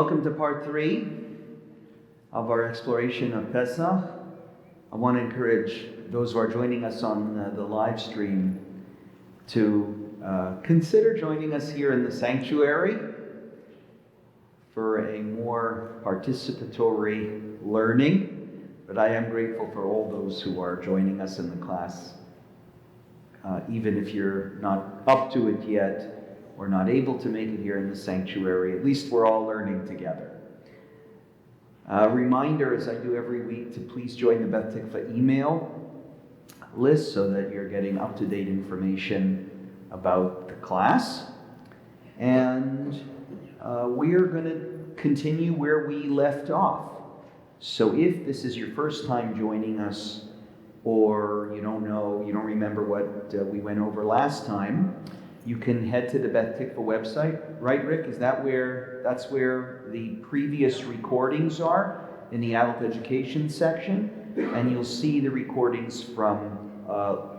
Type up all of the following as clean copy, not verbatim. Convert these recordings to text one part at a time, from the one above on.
Welcome to part 3 of our exploration of Pesach. I want to encourage those who are joining us on the live stream to consider joining us here in the sanctuary for a more participatory learning. But I am grateful for all those who are joining us in the class. Even if you're not up to it yet, or not able to make it here in the sanctuary, at least we're all learning together. Reminder, as I do every week, to please join the Beth Tikva email list so that you're getting up-to-date information about the class. And we're going to continue where we left off. So if this is your first time joining us, or you don't remember what we went over last time, you can head to the Beth Tikva website. Right, Rick? That's where the previous recordings are, in the adult education section. And you'll see the recordings from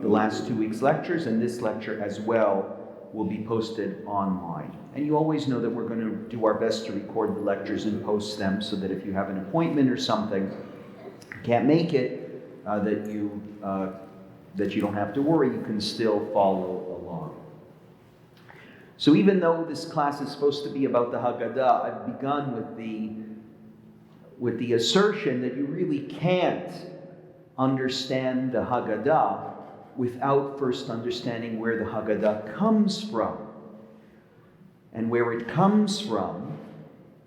the last 2 weeks' lectures, and this lecture as well will be posted online. And you always know that we're going to do our best to record the lectures and post them so that if you have an appointment or something, can't make it, that you don't have to worry, you can still follow along. So even though this class is supposed to be about the Haggadah, I've begun with the assertion that you really can't understand the Haggadah without first understanding where the Haggadah comes from. And where it comes from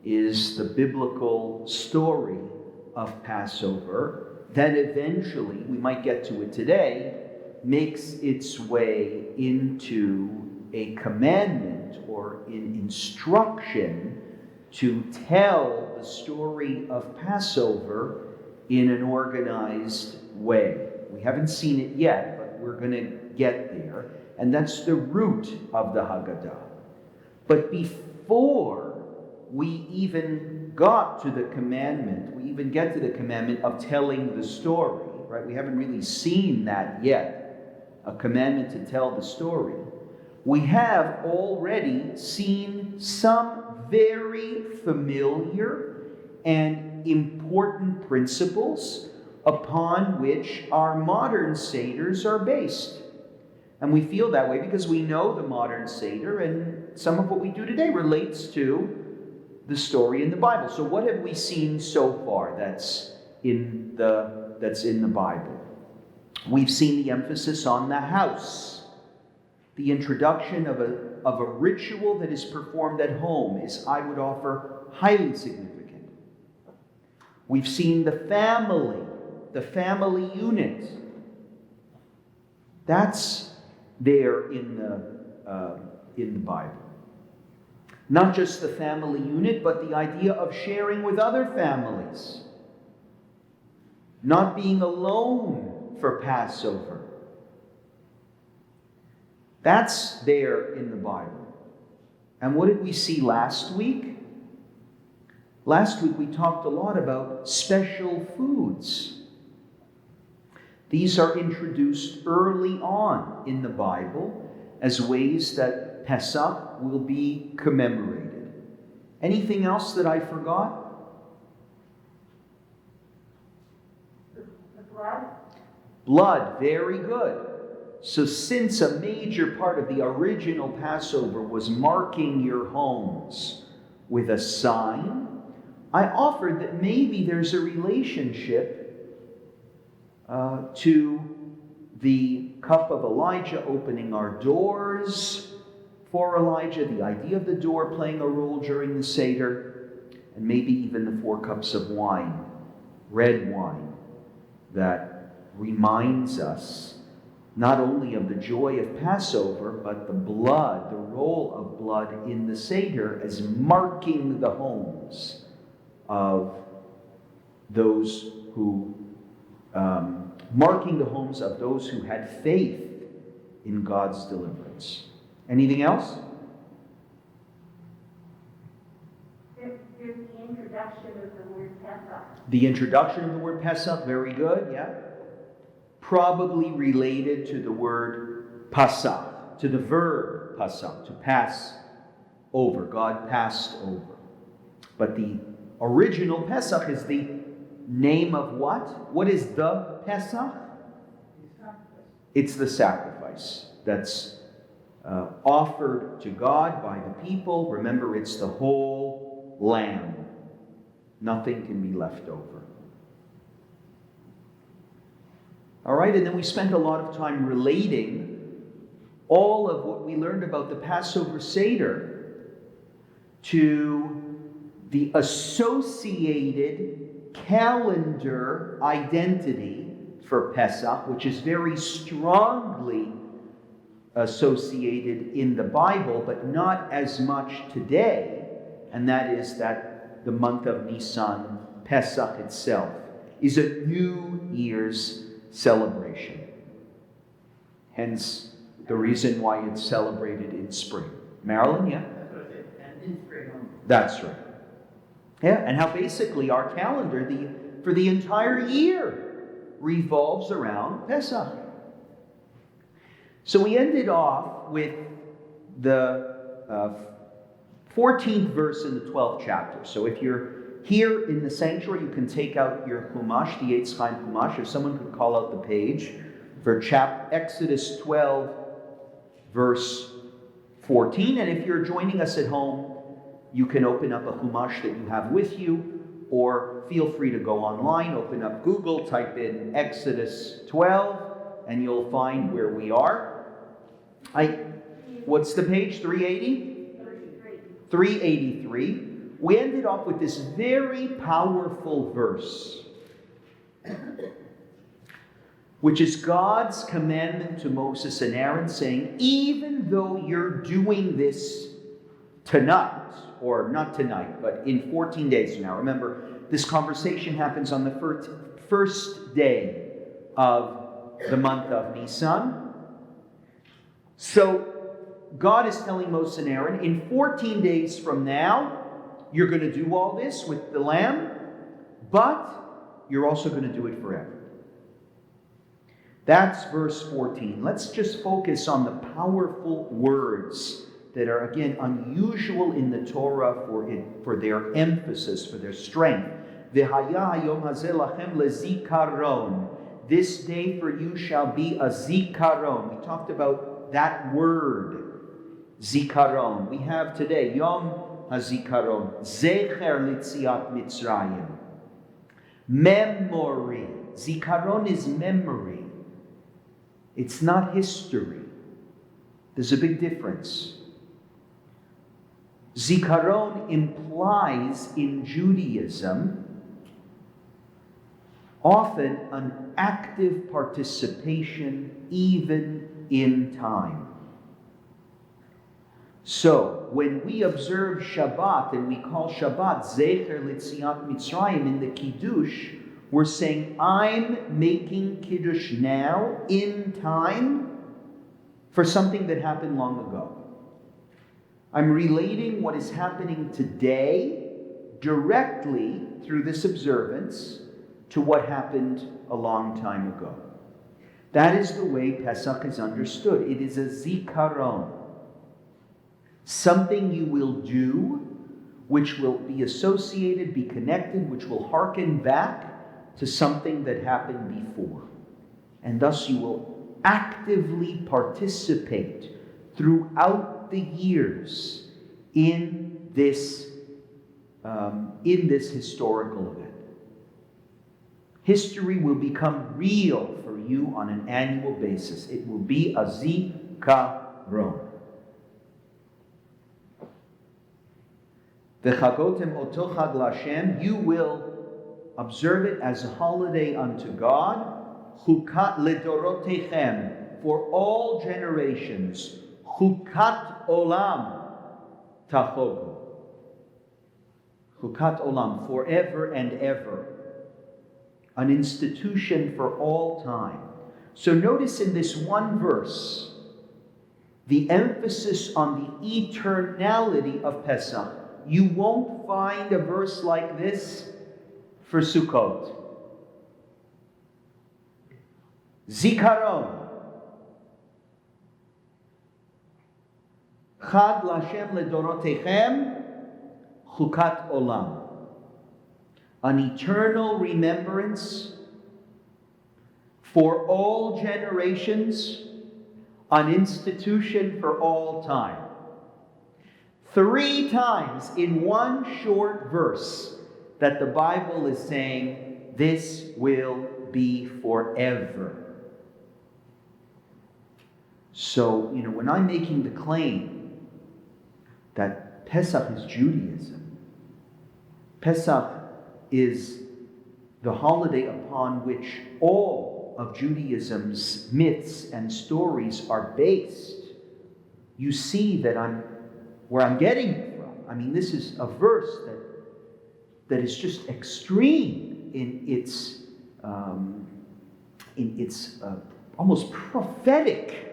is the biblical story of Passover that eventually, we might get to it today, makes its way into a commandment or an instruction to tell the story of Passover in an organized way. We haven't seen it yet, but we're going to get there. And that's the root of the Haggadah. But before we even got to the commandment, we even get to the commandment of telling the story, right? We haven't really seen that yet, a commandment to tell the story. We have already seen some very familiar and important principles upon which our modern Seders are based. And we feel that way because we know the modern Seder, and some of what we do today relates to the story in the Bible. So what have we seen so far that's in the Bible? We've seen the emphasis on the house. The introduction of a ritual that is performed at home is, I would offer, highly significant. We've seen the family unit. That's there in the Bible. Not just the family unit, but the idea of sharing with other families. Not being alone for Passover. That's there in the Bible. And what did we see last week? Last week we talked a lot about special foods. These are introduced early on in the Bible as ways that Pesach will be commemorated. Anything else that I forgot? The blood. Blood, very good. So since a major part of the original Passover was marking your homes with a sign, I offered that maybe there's a relationship to the cup of Elijah opening our doors for Elijah, the idea of the door playing a role during the Seder, and maybe even the 4 cups of wine, red wine, that reminds us not only of the joy of Passover, but the blood, the role of blood in the Seder as marking the homes of those who had faith in God's deliverance. Anything else? There's the introduction of the word Pesach. The introduction of the word Pesach, very good, yeah. Probably related to the word Pasach, to the verb Pasach, to pass over. God passed over. But the original Pesach is the name of what? What is the Pesach? It's the sacrifice that's offered to God by the people. Remember, it's the whole lamb. Nothing can be left over. All right, and then we spent a lot of time relating all of what we learned about the Passover Seder to the associated calendar identity for Pesach, which is very strongly associated in the Bible, but not as much today, and that is that the month of Nisan, Pesach itself, is a New Year's celebration. Hence, the reason why it's celebrated in spring. Marilyn, yeah? That's what I said, and in spring only. That's right. Yeah, and how basically our calendar for the entire year revolves around Pesach. So we ended off with the 14th verse in the 12th chapter. So if you're here in the sanctuary, you can take out your Chumash, the Eitz Chaim Chumash. If someone could call out the page for Exodus 12, verse 14. And if you're joining us at home, you can open up a Chumash that you have with you, or feel free to go online, open up Google, type in Exodus 12, and you'll find where we are. What's the page? 380? 383. We ended off with this very powerful verse, which is God's commandment to Moses and Aaron, saying, even though you're doing this tonight, or not tonight, but in 14 days from now. Remember, this conversation happens on the first day of the month of Nisan. So God is telling Moses and Aaron, in 14 days from now, you're going to do all this with the lamb, but you're also going to do it forever. That's verse 14. Let's just focus on the powerful words that are, again, unusual in the Torah for their emphasis, for their strength. V'haya hayom hazeh lachem lezikaron. This day for you shall be a zikaron. We talked about that word, zikaron. We have today, Yom HaZikaron, Zecher Litziat Mitzrayim. Memory. Zikaron is memory. It's not history. There's a big difference. Zikaron implies in Judaism often an active participation even in time. So, when we observe Shabbat, and we call Shabbat Zecher Litziat Mitzrayim in the Kiddush, we're saying, I'm making Kiddush now, in time, for something that happened long ago. I'm relating what is happening today directly through this observance to what happened a long time ago. That is the way Pesach is understood. It is a zikaron. Something you will do which will be associated, be connected, which will hearken back to something that happened before. And thus you will actively participate throughout the years in this historical event. History will become real for you on an annual basis. It will be a zikaron. V'chagotem oto chag l'Hashem, you will observe it as a holiday unto God. Chukat ledorotechem, for all generations. Chukat olam tachogu. Chukat olam, forever and ever. An institution for all time. So notice in this one verse, the emphasis on the eternality of Pesach. You won't find a verse like this for Sukkot. Zikaron. Chag l'Hashem ledorotechem. chukat olam, an eternal remembrance for all generations, an institution for all time. 3 times in one short verse that the Bible is saying this will be forever. So, when I'm making the claim that Pesach is Judaism, Pesach is the holiday upon which all of Judaism's myths and stories are based, you see that where I'm getting it from. I mean, this is a verse that is just extreme in its almost prophetic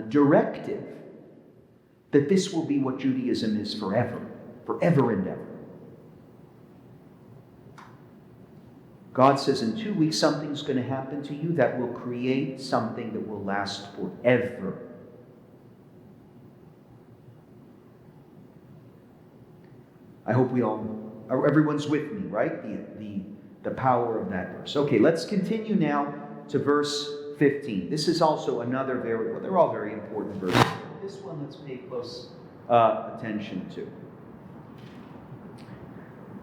directive that this will be what Judaism is forever and ever. God says in 2 weeks something's going to happen to you that will create something that will last forever. I hope everyone's with me, right? The power of that verse. Okay, let's continue now to verse 15. This is also another they're all very important verses. This one let's pay close attention to.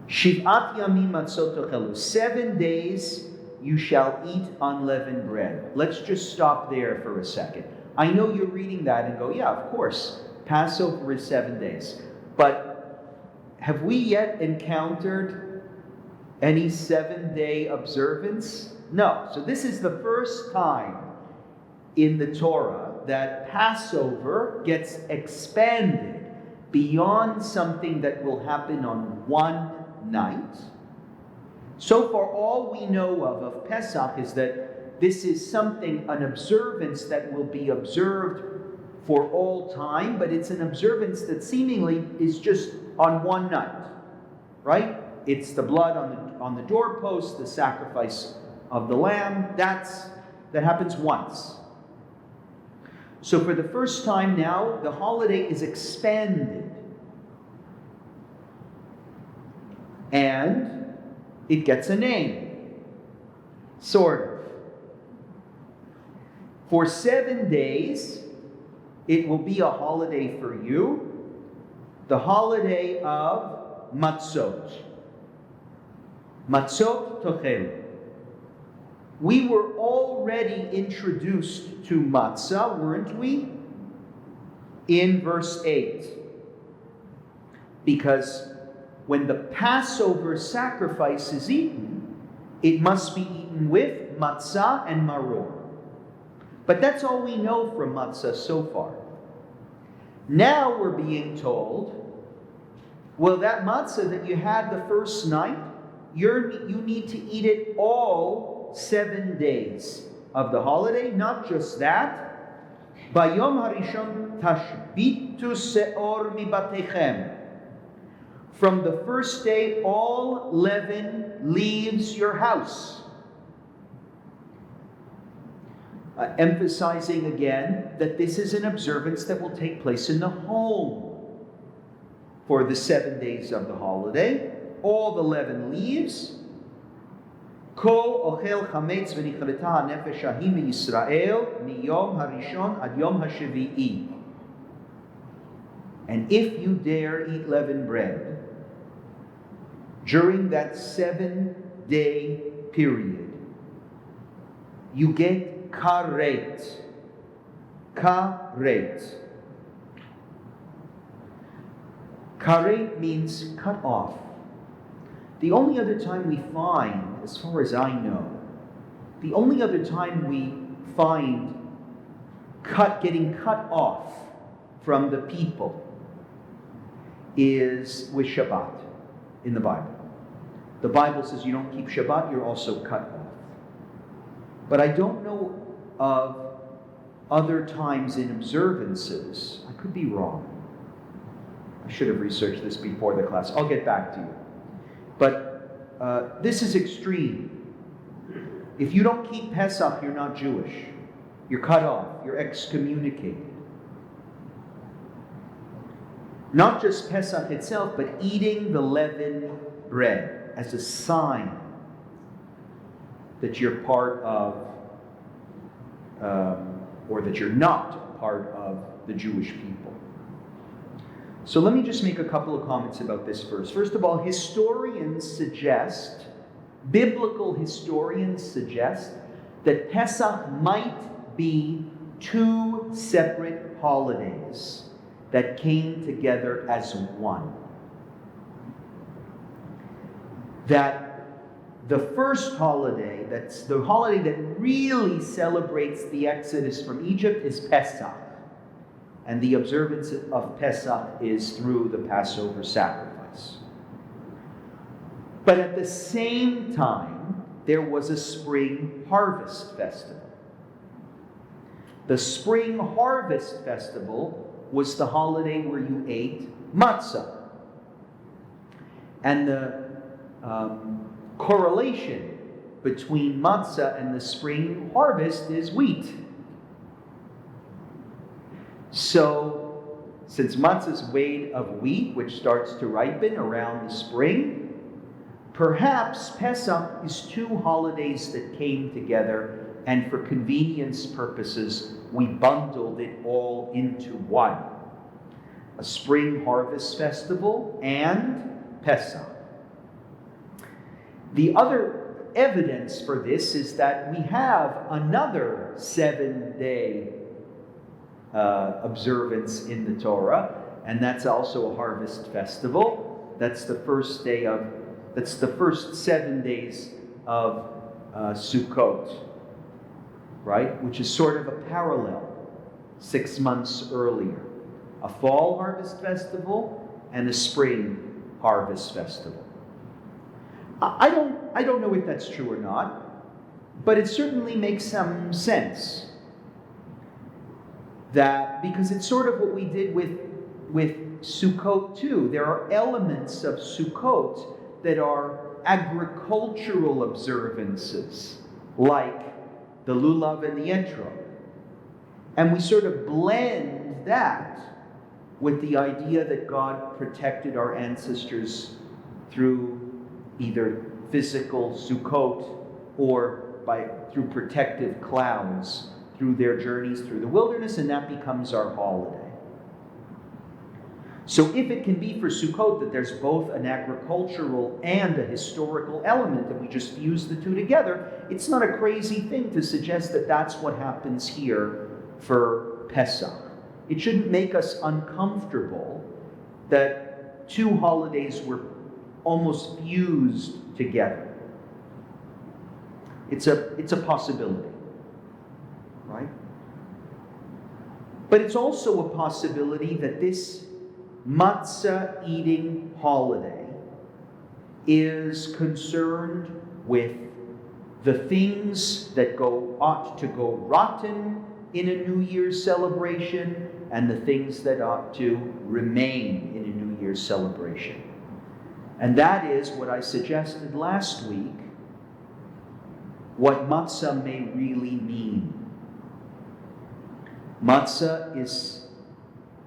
Shiv'at yamim matzot tochelu. 7 days you shall eat unleavened bread. Let's just stop there for a second. I know you're reading that and go, yeah, of course, Passover is 7 days. But have we yet encountered any 7-day observance? No. So this is the first time in the Torah that Passover gets expanded beyond something that will happen on one night. So far, all we know of Pesach is that this is an observance that will be observed for all time, but it's an observance that seemingly is just on one night, right? It's the blood on the doorpost, the sacrifice of the lamb. That happens once. So for the first time now, the holiday is expanded. And it gets a name. Sort of. For 7 days, it will be a holiday for you. The holiday of matzot. Matzot tochelu. We were already introduced to matzah, weren't we? In verse 8. Because when the Passover sacrifice is eaten, it must be eaten with matzah and maror. But that's all we know from matzah so far. Now we're being told, well, that matzah that you had the first night, you need to eat it all 7 days of the holiday. Not just that. Bayom harishon tashbitu seor mibatechem. From the first day, all leaven leaves your house. Emphasizing again that this is an observance that will take place in the home for the 7 days of the holiday. All the leaven leaves. Kol ochel chametz v'nichaleta hanefesh ahim Yisrael miyom harishon ad yom hashevi'i. And if you dare eat leavened bread during that 7-day period, you get karet. Karet. Karet means cut off. The only other time we find, as far as I know, the only other time we find getting cut off from the people is with Shabbat in the Bible. The Bible says you don't keep Shabbat, you're also cut off. But I don't know of other times in observances. I could be wrong. I should have researched this before the class. I'll get back to you. But this is extreme. If you don't keep Pesach, you're not Jewish. You're cut off. You're excommunicated. Not just Pesach itself, but eating the leavened bread as a sign that you're part of, or that you're not part of the Jewish people. So let me just make a couple of comments about this verse. First of all, biblical historians suggest that Pesach might be two separate holidays that came together as one. That the first holiday, that's the holiday that really celebrates the Exodus from Egypt, is Pesach. And the observance of Pesach is through the Passover sacrifice. But at the same time, there was a spring harvest festival. The spring harvest festival was the holiday where you ate matzah. And the correlation between matzah and the spring harvest is wheat. So, since matzah is made of wheat, which starts to ripen around the spring, perhaps Pesach is two holidays that came together, and for convenience purposes, we bundled it all into one. A spring harvest festival and Pesach. The other evidence for this is that we have another 7-day observance in the Torah, and that's also a harvest festival. That's the first 7 days of Sukkot, right? Which is sort of a parallel 6 months earlier. A fall harvest festival and a spring harvest festival. I don't know if that's true or not, but it certainly makes some sense. That, because it's sort of what we did with Sukkot too. There are elements of Sukkot that are agricultural observances, like the lulav and the etrog. And we sort of blend that with the idea that God protected our ancestors through either physical Sukkot or through protective clouds through their journeys through the wilderness, and that becomes our holiday. So if it can be for Sukkot that there's both an agricultural and a historical element, and we just fuse the two together, it's not a crazy thing to suggest that that's what happens here for Pesach. It shouldn't make us uncomfortable that two holidays were almost fused together. It's a possibility. Right? But it's also a possibility that this matzah eating holiday is concerned with the things that ought to go rotten in a New Year's celebration and the things that ought to remain in a New Year's celebration. And that is what I suggested last week, what matzah may really mean. Matzah is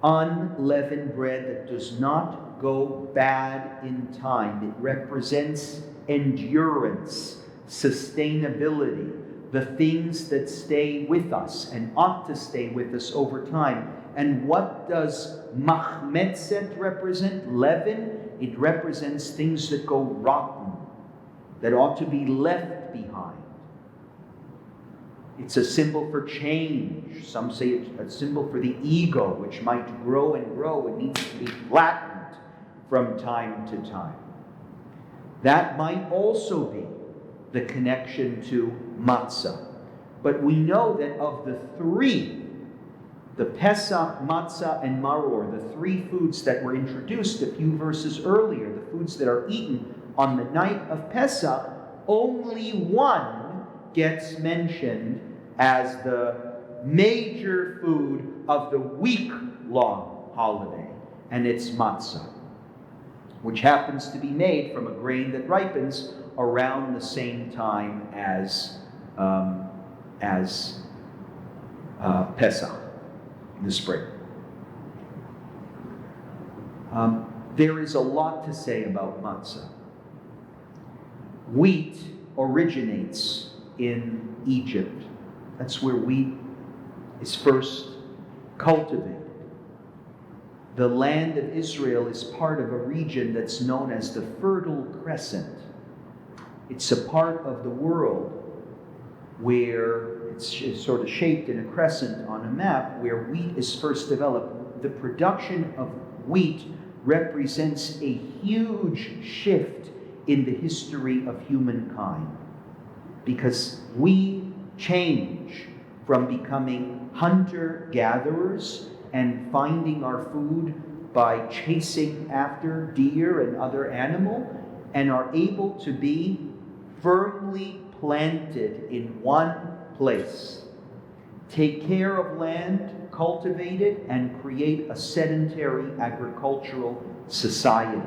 unleavened bread that does not go bad in time. It represents endurance, sustainability, the things that stay with us and ought to stay with us over time. And what does machmetzet represent? Leaven? It represents things that go rotten, that ought to be left behind. It's a symbol for change. Some say it's a symbol for the ego, which might grow and grow and needs to be flattened from time to time. That might also be the connection to matzah. But we know that of the three, the Pesach, matzah, and maror, the three foods that were introduced a few verses earlier, the foods that are eaten on the night of Pesach, only one gets mentioned as the major food of the week-long holiday, and it's matzah, which happens to be made from a grain that ripens around the same time as Pesach, in the spring. There is a lot to say about matzah. Wheat originates in Egypt. That's where wheat is first cultivated. The land of Israel is part of a region that's known as the Fertile Crescent. It's a part of the world where it's sort of shaped in a crescent on a map where wheat is first developed. The production of wheat represents a huge shift in the history of humankind, because we change from becoming hunter-gatherers and finding our food by chasing after deer and other animal, and are able to be firmly planted in one place, take care of land, cultivate it, and create a sedentary agricultural society.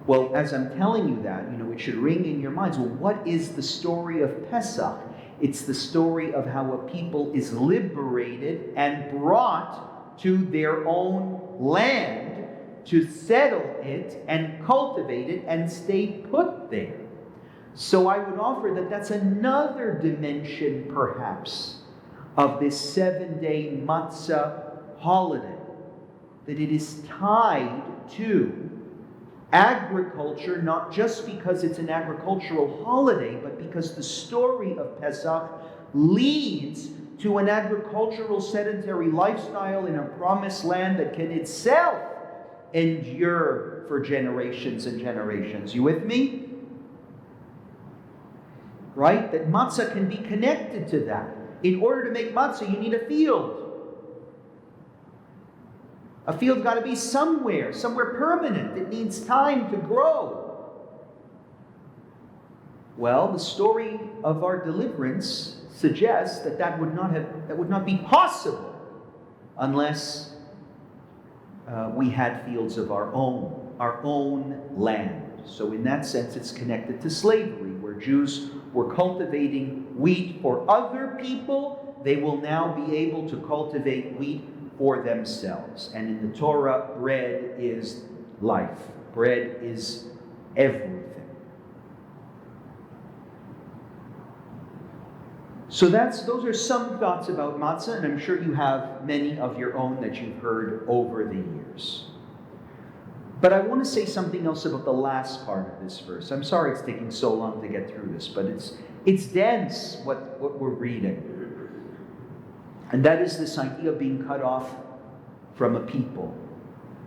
Well, as I'm telling you that, it should ring in your minds. Well, what is the story of Pesach? It's the story of how a people is liberated and brought to their own land to settle it and cultivate it and stay put there. So I would offer that that's another dimension, perhaps, of this 7-day matzah holiday, that it is tied to agriculture, not just because it's an agricultural holiday, but because the story of Pesach leads to an agricultural sedentary lifestyle in a promised land that can itself endure for generations and generations. You with me? Right? That matzah can be connected to that. In order to make matzah, you need a field. A field's got to be somewhere permanent. It needs time to grow. Well, the story of our deliverance suggests that would not be possible unless we had fields of our own land. So in that sense, it's connected to slavery, where Jews were cultivating wheat for other people. They will now be able to cultivate wheat for themselves. And in the Torah, bread is life. Bread is everything. So those are some thoughts about matzah, and I'm sure you have many of your own that you've heard over the years. But I want to say something else about the last part of this verse. I'm sorry it's taking so long to get through this, but it's dense what we're reading. And that is this idea of being cut off from a people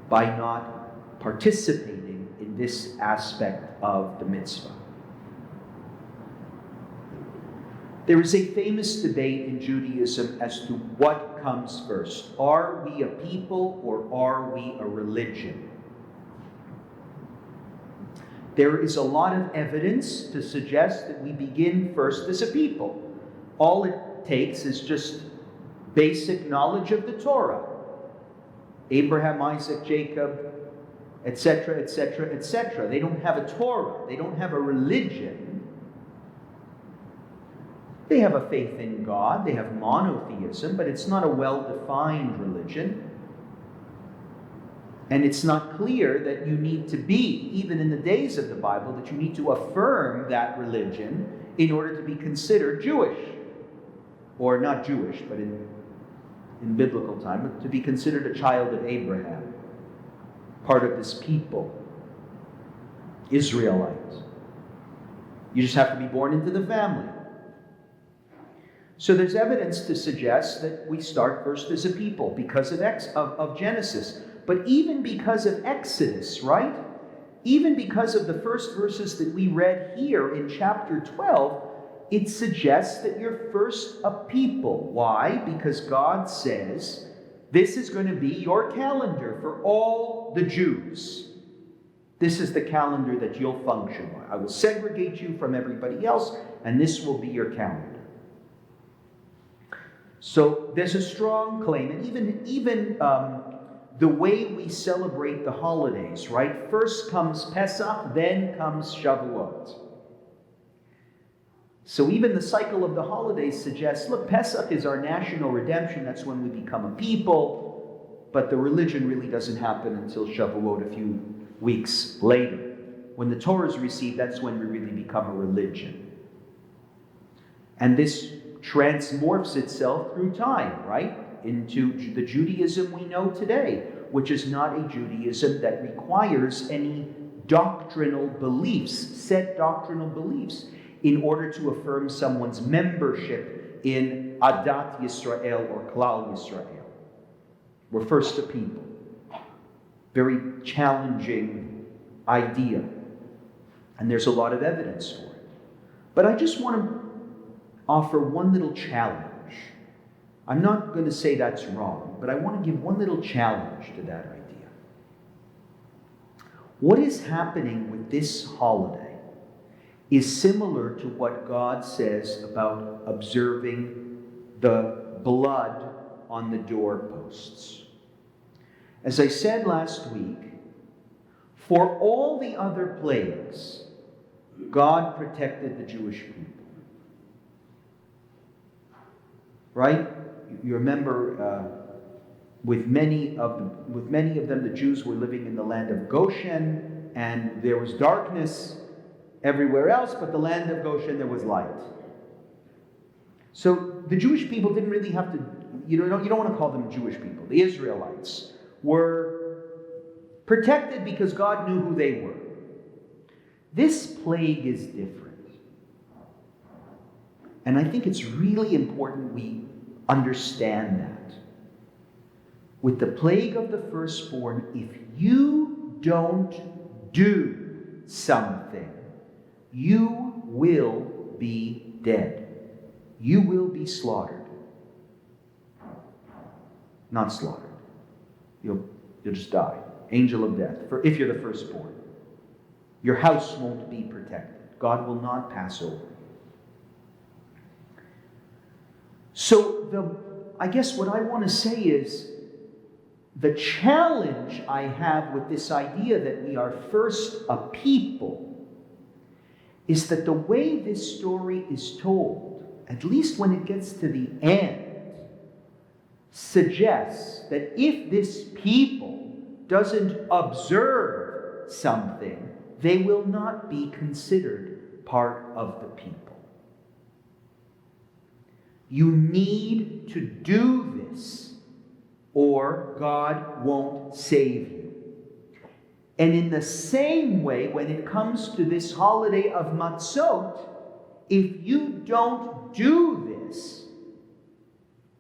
by not participating in this aspect of the mitzvah. There is a famous debate in Judaism as to what comes first. Are we a people or are we a religion? There is a lot of evidence to suggest that we begin first as a people. All it takes is just basic knowledge of the Torah. Abraham, Isaac, Jacob, etc., etc., etc. They don't have a Torah. They don't have a religion. They have a faith in God. They have monotheism, but it's not a well-defined religion. And it's not clear that you need to be, even in the days of the Bible, that you need to affirm that religion in order to be considered Jewish. Or not Jewish, but in biblical time, but to be considered a child of Abraham, part of this people, Israelites. You just have to be born into the family. So there's evidence to suggest that we start first as a people because of Genesis, but even because of Exodus, right? Even because of the first verses that we read here in chapter 12, it suggests that you're first a people. Why? Because God says, this is going to be your calendar for all the Jews. This is the calendar that you'll function by. I will segregate you from everybody else, and this will be your calendar. So there's a strong claim, and even the way we celebrate the holidays, right? First comes Pesach, then comes Shavuot. So even the cycle of the holidays suggests, look, Pesach is our national redemption. That's when we become a people. but the religion really doesn't happen until Shavuot, a few weeks later. When the Torah is received, that's when we really become a religion. And this transmorphs itself through time, right? Into the Judaism we know today, which is not a Judaism that requires any doctrinal beliefs, set doctrinal beliefs, in order to affirm someone's membership in Adat Yisrael or Klal Yisrael. We're first a people. Very challenging idea. And there's a lot of evidence for it. But I just want to offer one little challenge. I'm not going to say that's wrong, but I want to give one little challenge to that idea. What is happening with this holiday is similar to what God says about observing the blood on the doorposts. As I said last week, for all the other plagues, God protected the Jewish people. Right? You remember with many of them, the Jews were living in the land of Goshen, and there was darkness everywhere else, but the land of Goshen there was light. So the Jewish people didn't really have to, you don't want to call them Jewish people. The Israelites were protected because God knew who they were. This plague is different. And I think it's really important we understand that. With the plague of the firstborn, if you don't do something, you will be dead. You will be slaughtered. Not slaughtered. You'll just die. Angel of death. If you're the firstborn. Your house won't be protected. God will not pass over you. So I guess what I want to say is the challenge I have with this idea that we are first a people is that the way this story is told, at least when it gets to the end, suggests that if this people doesn't observe something, they will not be considered part of the people. You need to do this, or God won't save you. And in the same way, when it comes to this holiday of matzot, if you don't do this,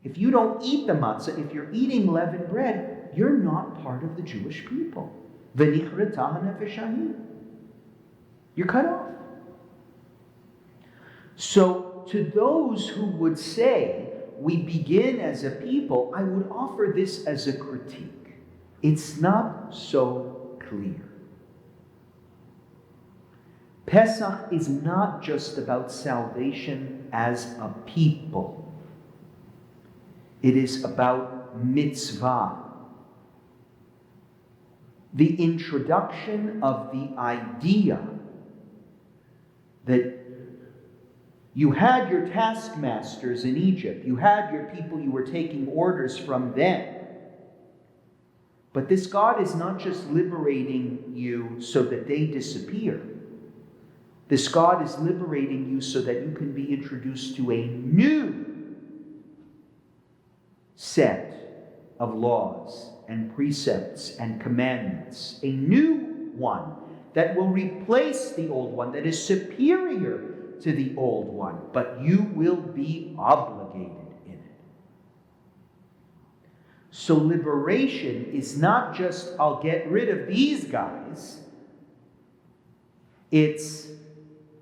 if you don't eat the matzah, if you're eating leavened bread, you're not part of the Jewish people. You're cut off. So, to those who would say we begin as a people, I would offer this as a critique. It's not so clear. Pesach is not just about salvation as a people. It is about mitzvah. The introduction of the idea that you had your taskmasters in Egypt. You had your people you were taking orders from them. But this God is not just liberating you so that they disappear. This God is liberating you so that you can be introduced to a new set of laws and precepts and commandments. A new one that will replace the old one, that is superior to the old one, but you will be obligated in it. So liberation is not just, I'll get rid of these guys. It's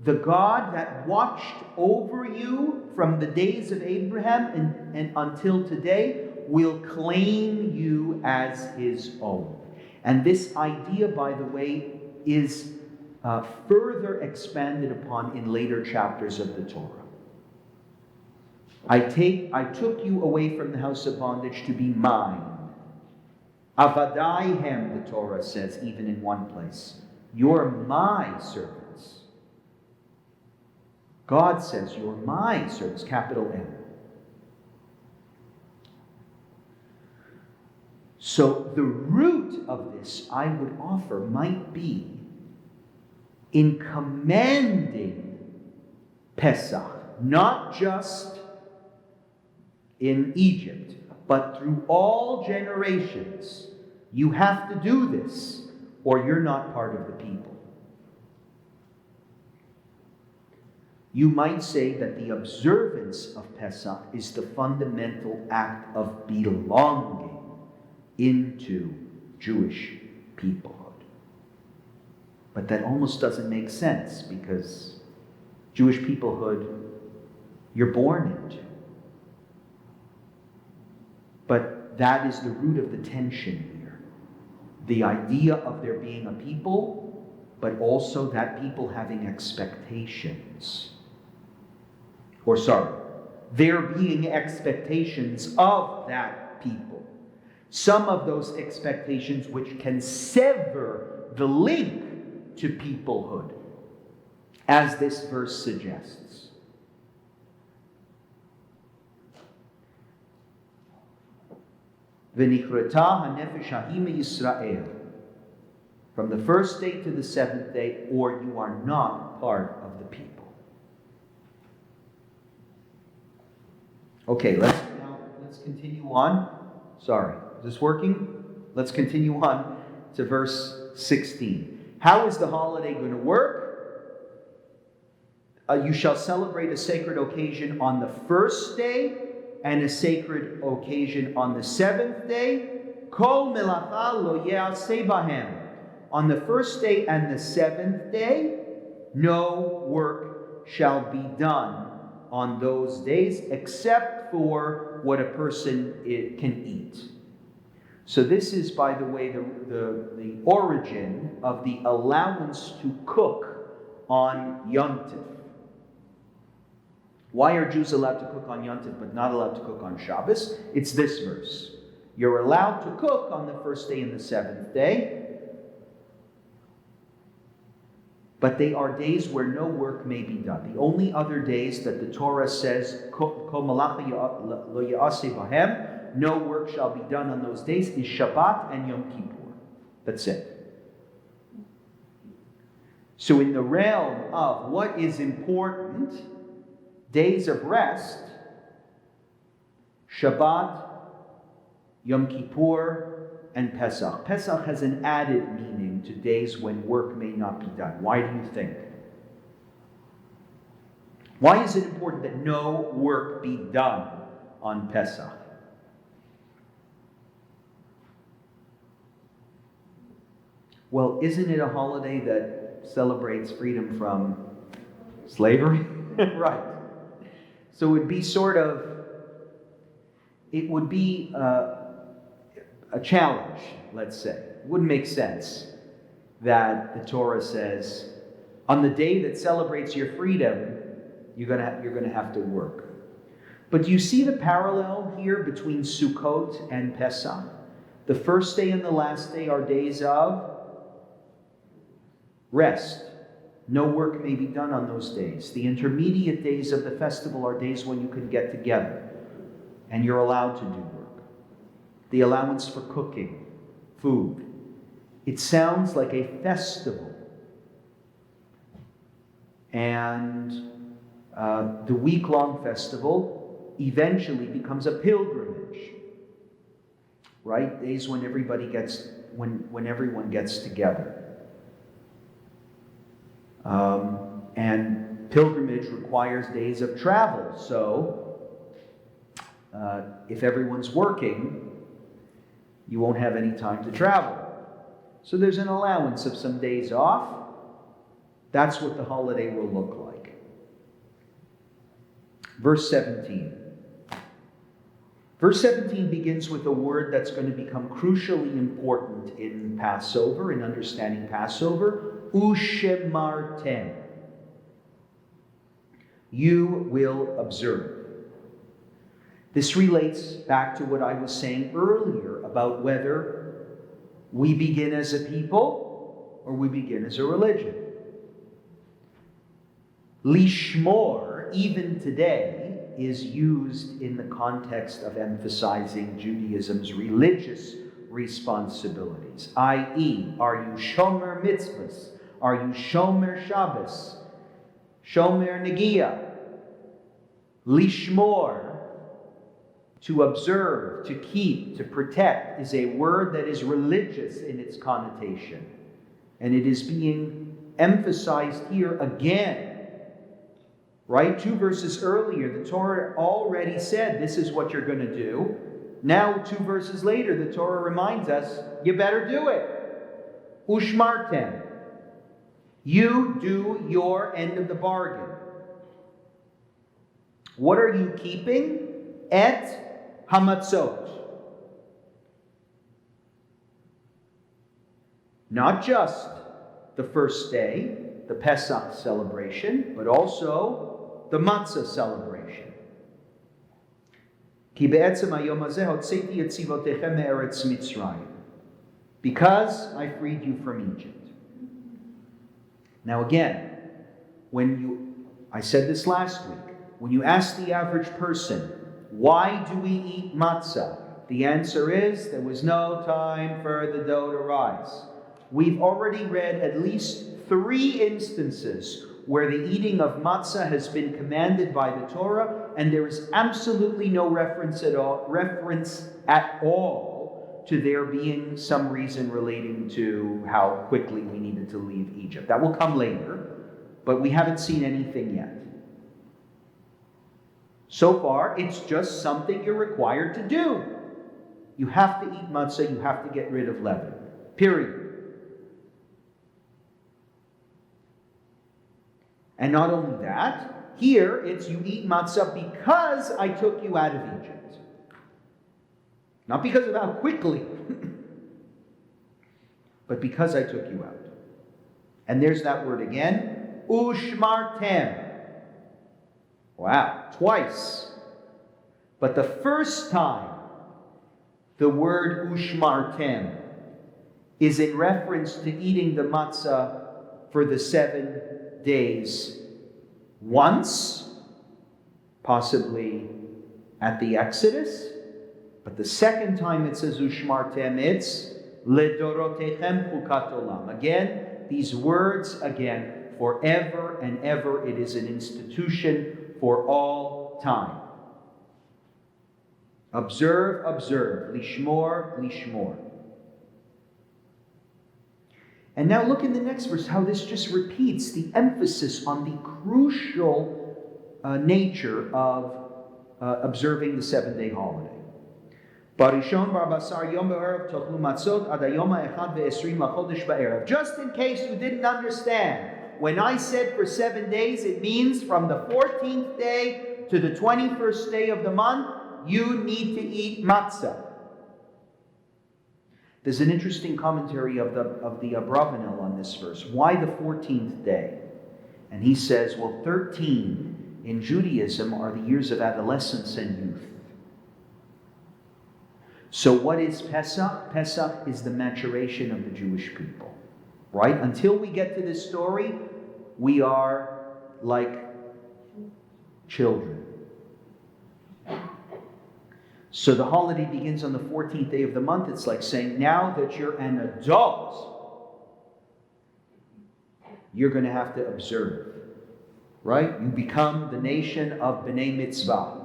the God that watched over you from the days of Abraham and until today will claim you as his own. And this idea, by the way, is further expanded upon in later chapters of the Torah. I took you away from the house of bondage to be mine. Avadaihem, the Torah says, even in one place. You're my servants. God says, you're my servants, capital M. So the root of this, I would offer, might be in commanding Pesach, not just in Egypt, but through all generations. You have to do this, or you're not part of the people. You might say that the observance of Pesach is the fundamental act of belonging into Jewish peoplehood. But that almost doesn't make sense, because Jewish peoplehood you're born into. But that is the root of the tension here. The idea of there being a people, but also that people having expectations. There being expectations of that people. Some of those expectations which can sever the link to peoplehood, as this verse suggests. V'nichrata hanefesh hahima Yisrael. From the first day to the seventh day, or you are not part of the people. Okay, let's continue on. Sorry, is this working? Let's continue on to verse 16. How is the holiday going to work? You shall celebrate a sacred occasion on the first day and a sacred occasion on the seventh day. Kol melacha lo ye'aseh bahem. On the first day and the seventh day, no work shall be done on those days, except for what a person can eat. So this is, by the way, the origin of the allowance to cook on Yom Tov. Why are Jews allowed to cook on Yom Tov but not allowed to cook on Shabbos? It's this verse. You're allowed to cook on the first day and the seventh day, but they are days where no work may be done. The only other days that the Torah says, Kol malacha lo ya'aseh bahem, no work shall be done on those days, is Shabbat and Yom Kippur. That's it. So in the realm of what is important, days of rest, Shabbat, Yom Kippur, and Pesach. Pesach has an added meaning to days when work may not be done. Why do you think? Why is it important that no work be done on Pesach? Well, isn't it a holiday that celebrates freedom from slavery? Right. So it would be a challenge, let's say. It wouldn't make sense that the Torah says, on the day that celebrates your freedom, you're gonna have to work. But do you see the parallel here between Sukkot and Pesach? The first day and the last day are days of rest. No work may be done on those days. The intermediate days of the festival are days when you can get together and you're allowed to do work. The allowance for cooking, food. It sounds like a festival. And the week-long festival eventually becomes a pilgrimage. Right? Days when when everyone gets together. And pilgrimage requires days of travel. So if everyone's working, you won't have any time to travel. So there's an allowance of some days off. That's what the holiday will look like. Verse 17. Verse 17 begins with a word that's going to become crucially important in Passover, in understanding Passover. Ushemartem. You will observe. This relates back to what I was saying earlier about whether we begin as a people or we begin as a religion. Lishmor, even today, is used in the context of emphasizing Judaism's religious responsibilities, i.e., are you shomer mitzvahs? Are you shomer Shabbos? Shomer negia? Lishmor, to observe, to keep, to protect, is a word that is religious in its connotation. And it is being emphasized here again. Right? 2 verses earlier, the Torah already said this is what you're going to do. Now, 2 verses later, the Torah reminds us, you better do it. Ushmartem. You do your end of the bargain. What are you keeping? Et hamatzot. Not just the first day, the Pesach celebration, but also the matzah celebration. Ki be'etzem hayom hazeh hotzeti et tzivotechem me'eretz Mitzrayim. Because I freed you from Egypt. Now again, I said this last week, when you ask the average person, why do we eat matzah? The answer is, there was no time for the dough to rise. We've already read at least 3 instances where the eating of matzah has been commanded by the Torah, and there is absolutely no reference at all to there being some reason relating to how quickly we needed to leave Egypt. That will come later, but we haven't seen anything yet. So far, it's just something you're required to do. You have to eat matzah, you have to get rid of leaven. Period. And not only that, here it's you eat matzah because I took you out of Egypt. Not because of how quickly, but because I took you out. And there's that word again, ushmartem. Wow, twice. But the first time the word ushmartem is in reference to eating the matzah for the 7 days once, possibly at the Exodus, but the second time it says ushmartem, it's ledorotechem chukat olam. Again, these words again, forever and ever, it is an institution for all time. Observe, observe, lishmor, lishmor. And now look in the next verse how this just repeats the emphasis on the crucial nature of observing the 7-day holiday. Just in case you didn't understand, when I said for 7 days, it means from the 14th day to the 21st day of the month, you need to eat matzah. There's an interesting commentary of the Abravanel on this verse. Why the 14th day? And he says, well, 13 in Judaism are the years of adolescence and youth. So what is Pesach? Pesach is the maturation of the Jewish people. Right? Until we get to this story, we are like children. So the holiday begins on the 14th day of the month. It's like saying, now that you're an adult, you're going to have to observe. Right? You become the nation of B'nai Mitzvah.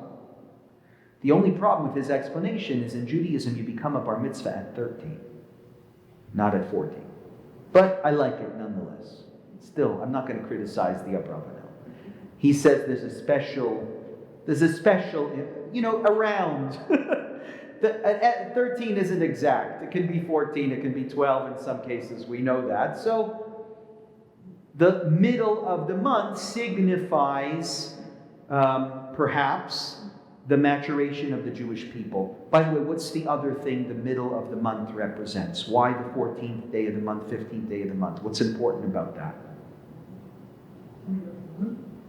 The only problem with his explanation is in Judaism, you become a bar mitzvah at 13, not at 14. But I like it nonetheless. Still, I'm not going to criticize the Abravanel. He says there's a special, around. 13 isn't exact. It can be 14, it can be 12 in some cases, we know that. So the middle of the month signifies, perhaps, the maturation of the Jewish people. By the way, what's the other thing the middle of the month represents? Why the 14th day of the month, 15th day of the month? What's important about that?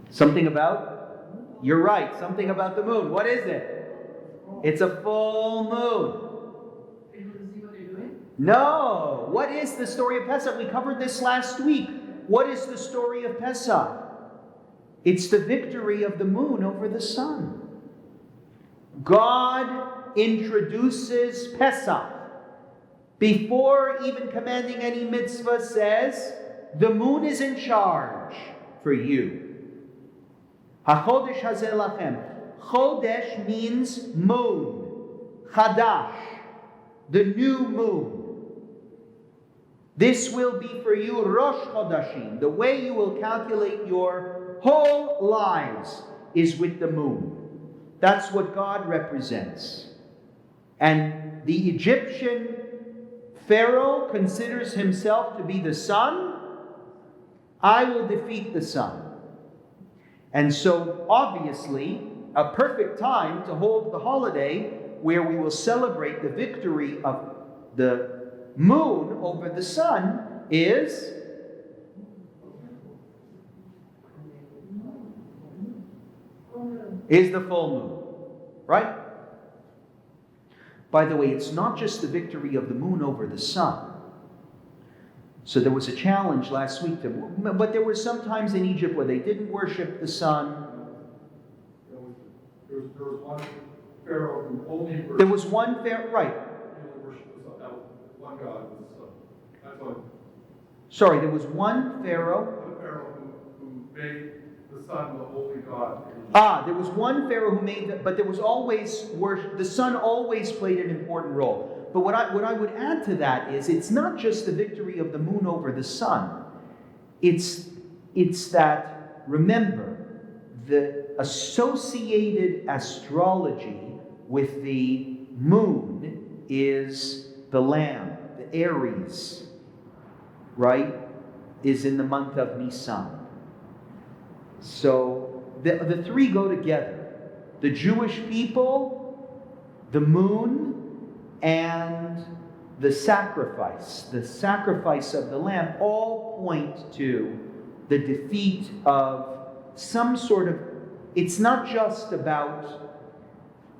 Something about? You're right, something about the moon. What is it? It's a full moon. Able to see what they're doing? No! What is the story of Pesach? We covered this last week. What is the story of Pesach? It's the victory of the moon over the sun. God introduces Pesach before even commanding any mitzvah, says, the moon is in charge for you. HaChodesh hazeh lachem. Chodesh means moon. Chadash, the new moon. This will be for you Rosh Chodashim. The way you will calculate your whole lives is with the moon. That's what God represents. And the Egyptian Pharaoh considers himself to be the sun. I will defeat the sun. And so, obviously, a perfect time to hold the holiday where we will celebrate the victory of the moon over the sun is the full moon, right? By the way, it's not just the victory of the moon over the sun. So there was a challenge last week, but there were some times in Egypt where they didn't worship the sun. There was one pharaoh who only worshipped. There was one pharaoh, right? He only worshipped the sun. That was one god was the sun. That's what. Sorry, there was one pharaoh. One pharaoh who made the sun the holy god. There was one pharaoh who made that, but there was always worship. The sun always played an important role. But what I would add to that is, it's not just the victory of the moon over the sun. It's that, remember, the associated astrology with the moon is the lamb, the Aries, right, is in the month of Nisan. So the three go together. The Jewish people, the moon, and the sacrifice of the lamb all point to the defeat of some sort of, it's not just about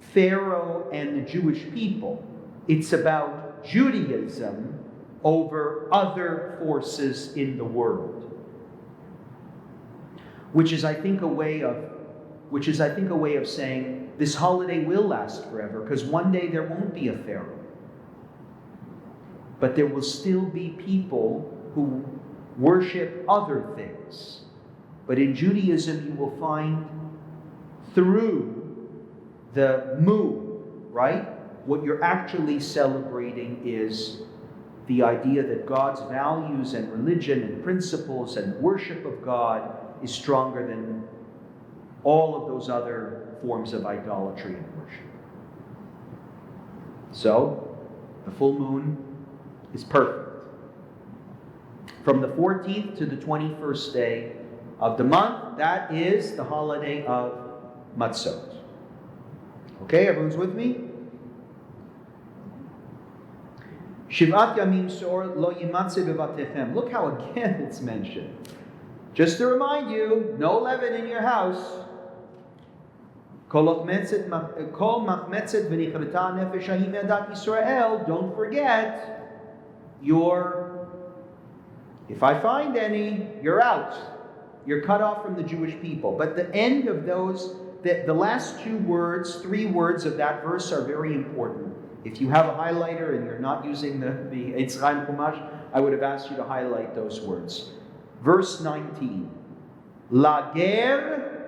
Pharaoh and the Jewish people. It's about Judaism over other forces in the world. Which is, I think, a way of saying this holiday will last forever, because one day there won't be a Pharaoh. But there will still be people who worship other things. But in Judaism, you will find through the moon, right? What you're actually celebrating is the idea that God's values and religion and principles and worship of God is stronger than all of those other forms of idolatry and worship. So, the full moon is perfect. From the 14th to the 21st day of the month, that is the holiday of matzot. Okay, everyone's with me? Shivat yamim sor lo yimatze bevatechem. Look how again it's mentioned. Just to remind you, no leaven in your house. Kol machmetzet v'nichreta nefesh ha'im me'adat Yisrael. Don't forget, if I find any, you're out. You're cut off from the Jewish people. But the end of those, the last three words of that verse are very important. If you have a highlighter and you're not using the Eitz Chaim Chumash, I would have asked you to highlight those words. Verse 19. Bager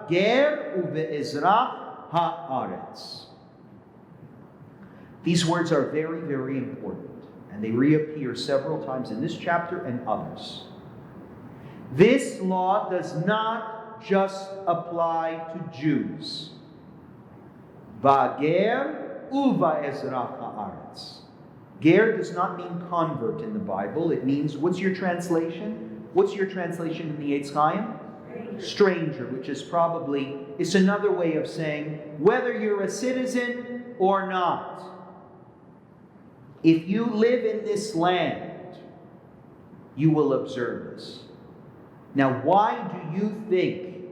uve'ezrach ha'aretz. These words are very, very important. And they reappear several times in this chapter and others. This law does not just apply to Jews. Vager uve'ezrach ha'aretz. Ger does not mean convert in the Bible. It means, what's your translation? What's your translation in the Eitz Chaim? Stranger, which is it's another way of saying whether you're a citizen or not. If you live in this land, you will observe this. Now, why do you think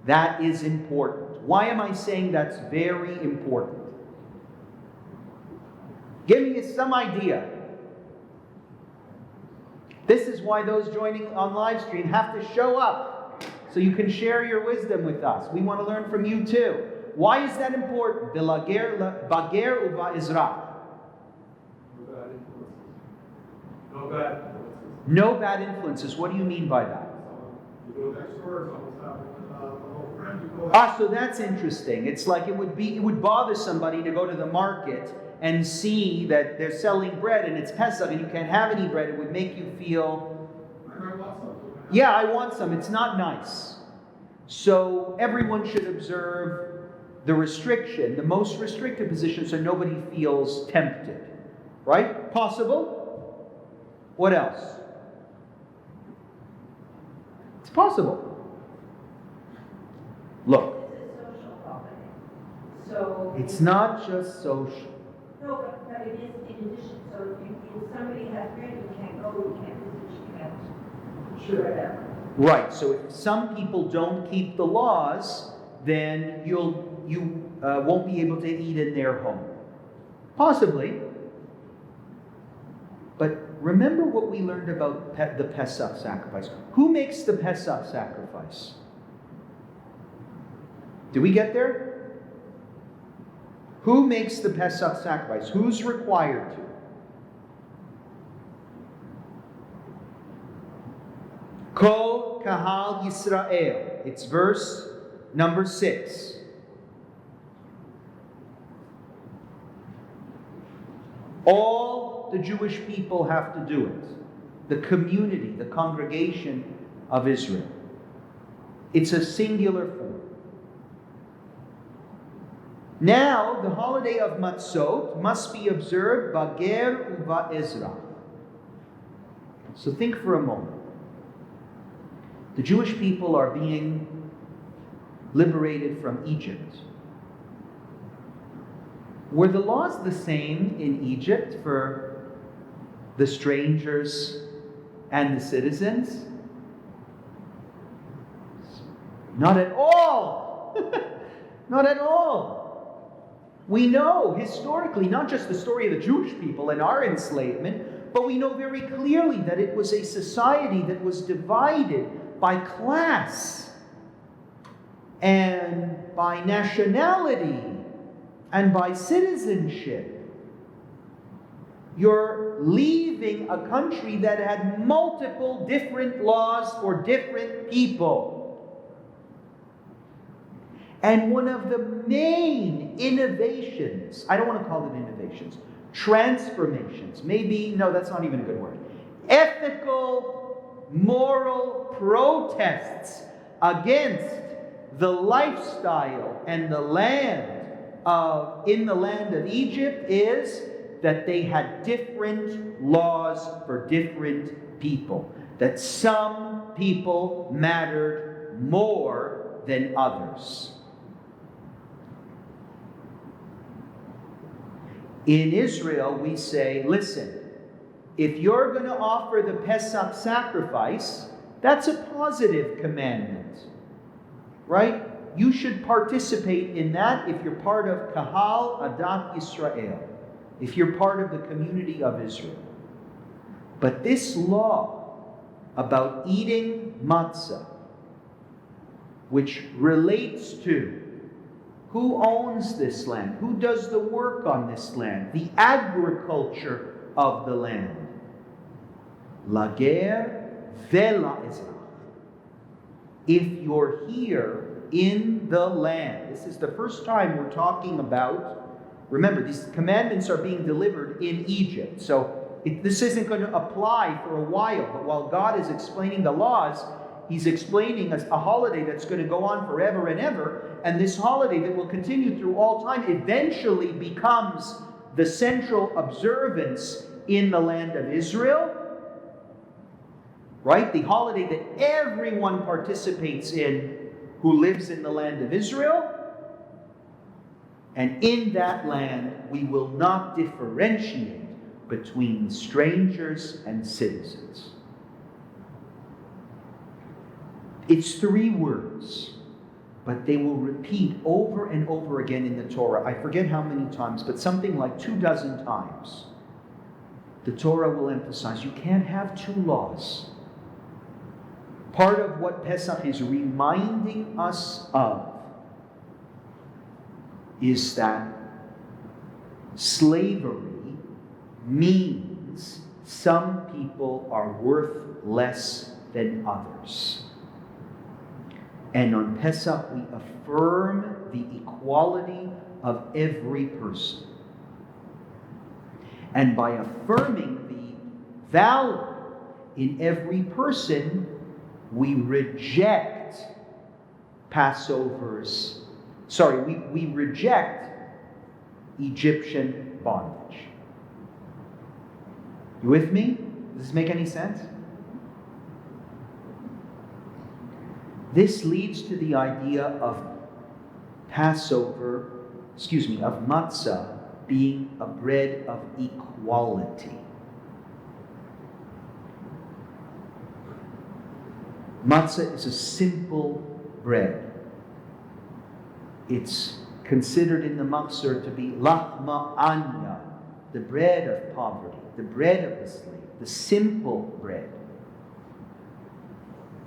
that is important? Why am I saying that's very important? Give me some idea. This is why those joining on live stream have to show up, so you can share your wisdom with us. We want to learn from you too. Why is that important? Bager uva Ezrach. No bad influences. No bad influences. What do you mean by that? You go next door, someone's having a little friend, you go. So that's interesting. It's like it would bother somebody to go to the market and see that they're selling bread and it's Pesach and you can't have any bread. It would make you feel, I want something. yeah, I want some. It's not nice. So everyone should observe the restriction, the most restricted position, so nobody feels tempted. Right? Possible? What else? It's possible. Look, This is social holiday. So. it's not just social. No, but it is in addition. So if somebody has bread, you can't go, you can't visit, you can't. Sure. Whatever. Right, so if some people don't keep the laws, then you won't be able to eat in their home. Possibly. But remember what we learned about the Pesach sacrifice. Who makes the Pesach sacrifice? Did we get there? Who makes the Pesach sacrifice? Who's required to? Kol Kahal Yisrael. It's verse number 6. All the Jewish people have to do it. The community, the congregation of Israel. It's a singular form. Now, the holiday of Matzot must be observed Bager uva Ezra. So think for a moment. The Jewish people are being liberated from Egypt. Were the laws the same in Egypt for the strangers and the citizens? Not at all. Not at all. We know historically, not just the story of the Jewish people and our enslavement, but we know very clearly that it was a society that was divided by class and by nationality and by citizenship. You're leaving a country that had multiple different laws for different people. And one of the main innovations, I don't want to call it innovations, transformations, maybe, no, that's not even a good word, ethical, moral protests against the lifestyle and the land in the land of Egypt is that they had different laws for different people. That some people mattered more than others. In Israel, we say, listen, if you're going to offer the Pesach sacrifice, that's a positive commandment, right? You should participate in that if you're part of Kahal Adat Yisrael, if you're part of the community of Israel. But this law about eating matzah, which relates to who owns this land, who does the work on this land, the agriculture of the land. Lager vela ezrach. If you're here in the land, this is the first time we're talking about, remember, these commandments are being delivered in Egypt. So this isn't going to apply for a while, but while God is explaining the laws, He's explaining a holiday that's going to go on forever and ever, and this holiday that will continue through all time eventually becomes the central observance in the land of Israel. Right? The holiday that everyone participates in who lives in the land of Israel. And in that land, we will not differentiate between strangers and citizens. It's 3 words, but they will repeat over and over again in the Torah. I forget how many times, but something like 24 times. The Torah will emphasize you can't have 2 laws. Part of what Pesach is reminding us of is that slavery means Some people are worth less than others. And on Pesach, we affirm the equality of every person. And by affirming the value in every person, we reject we reject Egyptian bondage. You with me? Does this make any sense? This leads to the idea of matzah being a bread of equality. Matzah is a simple bread. It's considered in the Machzor to be lachma anya, the bread of poverty, the bread of the slave, the simple bread.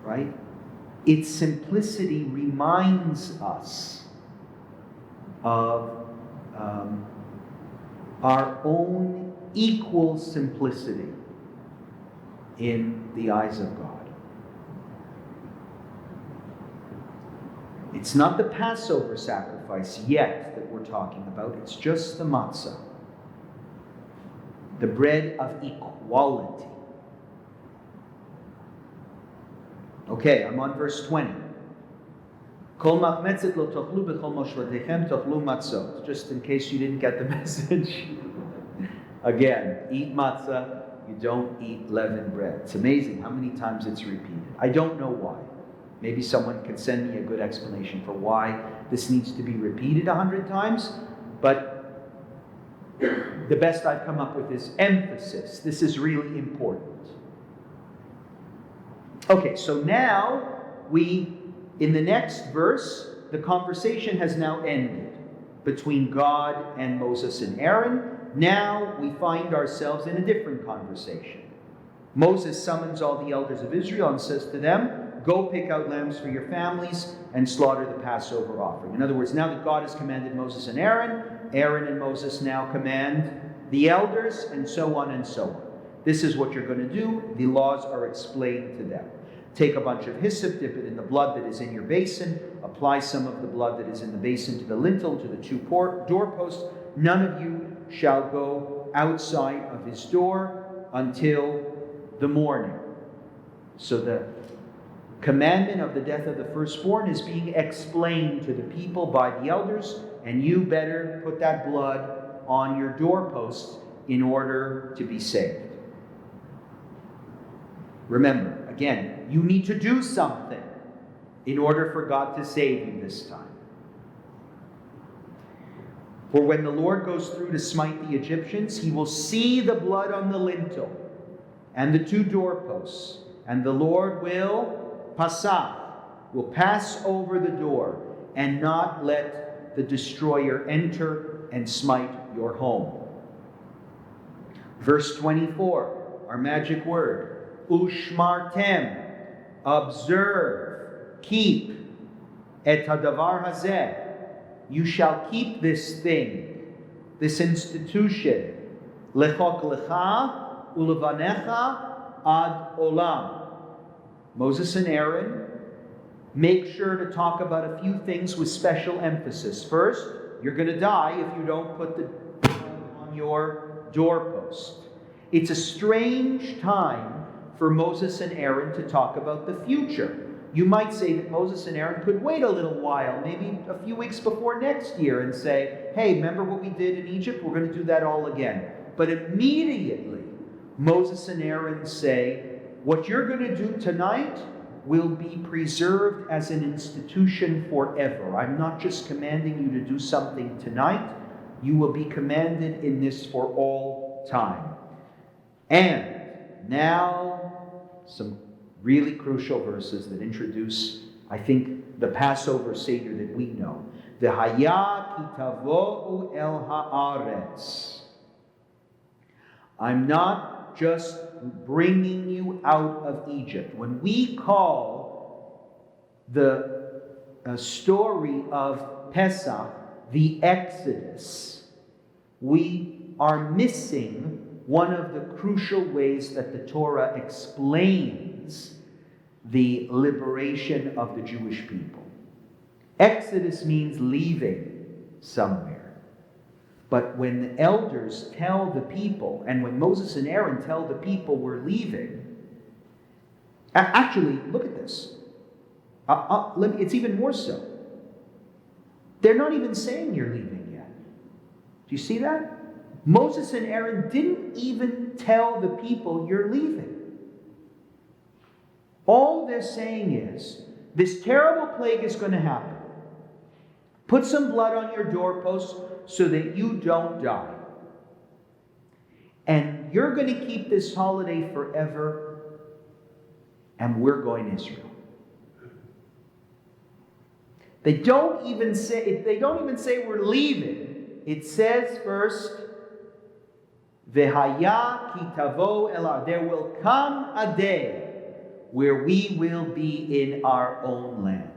Right? Its simplicity reminds us of our own equal simplicity in the eyes of God. It's not the Passover sacrifice yet that we're talking about. It's just the matzah, the bread of equality. Okay, I'm on verse 20. Kol machmetzet lo tochlu b'chol moshvatechem tochlu matzot. Just in case you didn't get the message. Again, eat matzah, you don't eat leavened bread. It's amazing how many times it's repeated. I don't know why. Maybe someone can send me a good explanation for why this needs to be repeated 100 times. But the best I've come up with is emphasis. This is really important. Okay, so now in the next verse, the conversation has now ended between God and Moses and Aaron. Now we find ourselves in a different conversation. Moses summons all the elders of Israel and says to them, go pick out lambs for your families and slaughter the Passover offering. In other words, now that God has commanded Moses and Aaron, Aaron and Moses now command the elders, and so on and so on. This is what you're going to do. The laws are explained to them. Take a bunch of hyssop, dip it in the blood that is in your basin, apply some of the blood that is in the basin to the lintel, to the two doorposts. None of you shall go outside of his door until the morning. So the commandment of the death of the firstborn is being explained to the people by the elders, and you better put that blood on your doorposts in order to be saved. Remember, again, you need to do something in order for God to save you this time. For when the Lord goes through to smite the Egyptians, he will see the blood on the lintel and the two doorposts, and the Lord will pass over the door and not let the destroyer enter and smite your home. Verse 24, our magic word. Ushmartem, observe, keep, et hadavar hazeh, you shall keep this thing, this institution, lechok lecha ulevanecha ad olam. Moses and Aaron make sure to talk about a few things with special emphasis. First, you're going to die if you don't put the blood on your doorpost. It's a strange time for Moses and Aaron to talk about the future. You might say that Moses and Aaron could wait a little while, maybe a few weeks before next year, and say, hey, remember what we did in Egypt? We're going to do that all again. But immediately, Moses and Aaron say, what you're going to do tonight will be preserved as an institution forever. I'm not just commanding you to do something tonight. You will be commanded in this for all time. And now, some really crucial verses that introduce, I think, the Passover Seder that we know. V'haya ki tavo'u el haaretz. I'm not just bringing you out of Egypt. When we call the story of Pesach the Exodus, we are missing one of the crucial ways that the Torah explains the liberation of the Jewish people. Exodus means leaving somewhere. But when the elders tell the people, and when Moses and Aaron tell the people we're leaving, actually, look at this. It's even more so. They're not even saying you're leaving yet. Do you see that? Moses and Aaron didn't even tell the people you're leaving. All they're saying is, this terrible plague is going to happen. Put some blood on your doorposts so that you don't die. And you're going to keep this holiday forever, and we're going to Israel. They don't even say we're leaving. It says first, V'haya ki tavo elah. There will come a day where we will be in our own land.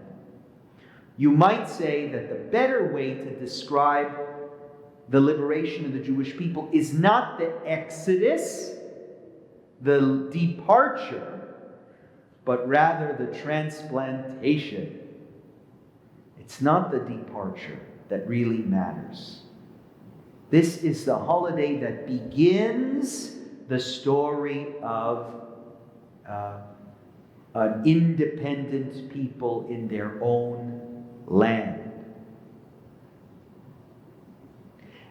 You might say that the better way to describe the liberation of the Jewish people is not the exodus, the departure, but rather the transplantation. It's not the departure that really matters. This is the holiday that begins the story of an independent people in their own land.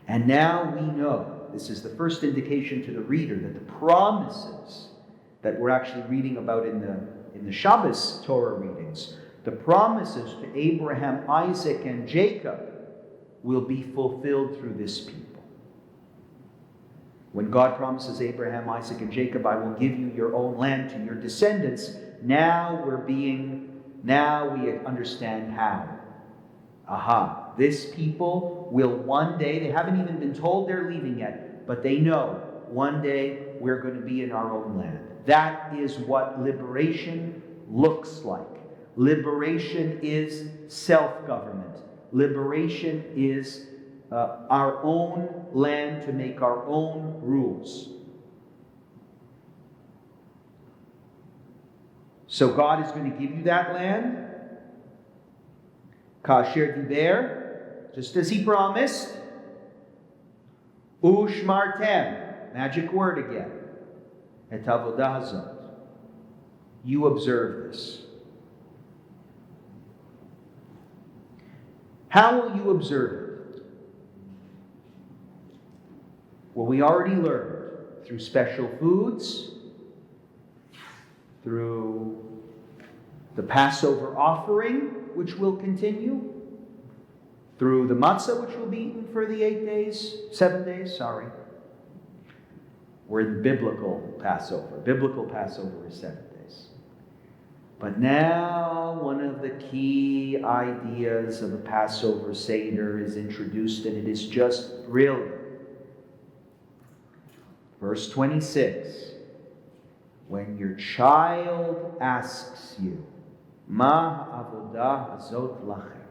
And now we know, this is the first indication to the reader, that the promises that we're actually reading about in the Shabbos Torah readings, the promises to Abraham, Isaac, and Jacob will be fulfilled through this people. When God promises Abraham, Isaac, and Jacob, I will give you your own land to your descendants, now we understand how. This people will one day, they haven't even been told they're leaving yet, but they know one day we're going to be in our own land. That is what liberation looks like. Liberation is self-government. Liberation is our own land to make our own rules. So God is going to give you that land. Kasher diber, just as he promised. Ushmartem, magic word again. Et avodah hazot. You observe this. How will you observe it? Well, we already learned through special foods, through the Passover offering, which will continue, through the matzah, which will be eaten for the 7 days. We're in biblical Passover. Biblical Passover is 7 days. But now one of the key ideas of the Passover Seder is introduced, and it is just brilliant. Verse 26. When your child asks you, Ma ha'avodah hazot lachem.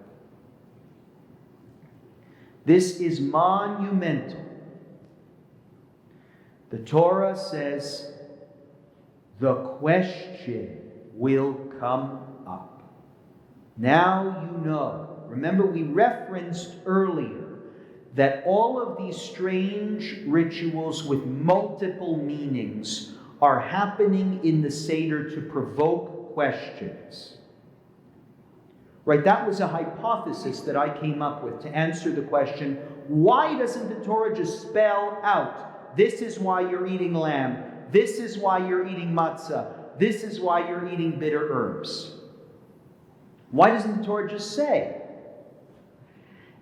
This is monumental. The Torah says the question will come up. Now you know. Remember, we referenced earlier that all of these strange rituals with multiple meanings are happening in the Seder to provoke questions. Right? That was a hypothesis that I came up with to answer the question, why doesn't the Torah just spell out, this is why you're eating lamb, this is why you're eating matzah, this is why you're eating bitter herbs? Why doesn't the Torah just say?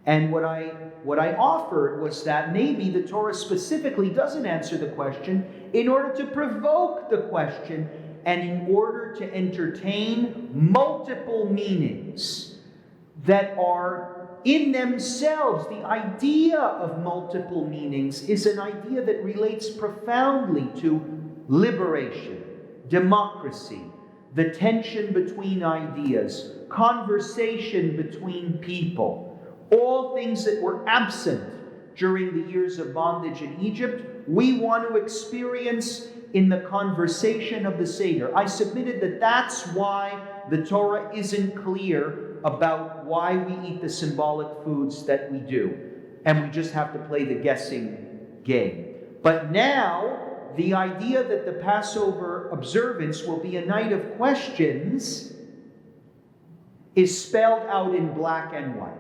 And what I offered was that maybe the Torah specifically doesn't answer the question in order to provoke the question and in order to entertain multiple meanings that are in themselves. The idea of multiple meanings is an idea that relates profoundly to liberation, democracy, the tension between ideas, conversation between people. All things that were absent during the years of bondage in Egypt we want to experience in the conversation of the Seder. I submitted that that's why the Torah isn't clear about why we eat the symbolic foods that we do. And we just have to play the guessing game. But now, the idea that the Passover observance will be a night of questions is spelled out in black and white.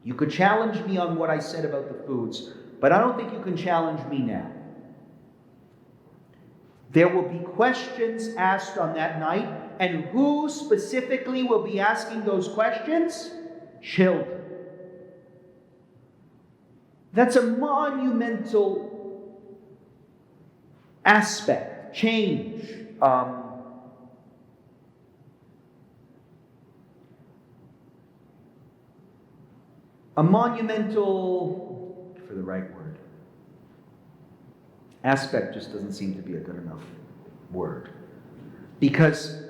You could challenge me on what I said about the foods, but I don't think you can challenge me now. There will be questions asked on that night, and who specifically will be asking those questions? Children. That's a monumental aspect, change. A monumental, for the right word. Aspect just doesn't seem to be a good enough word. Because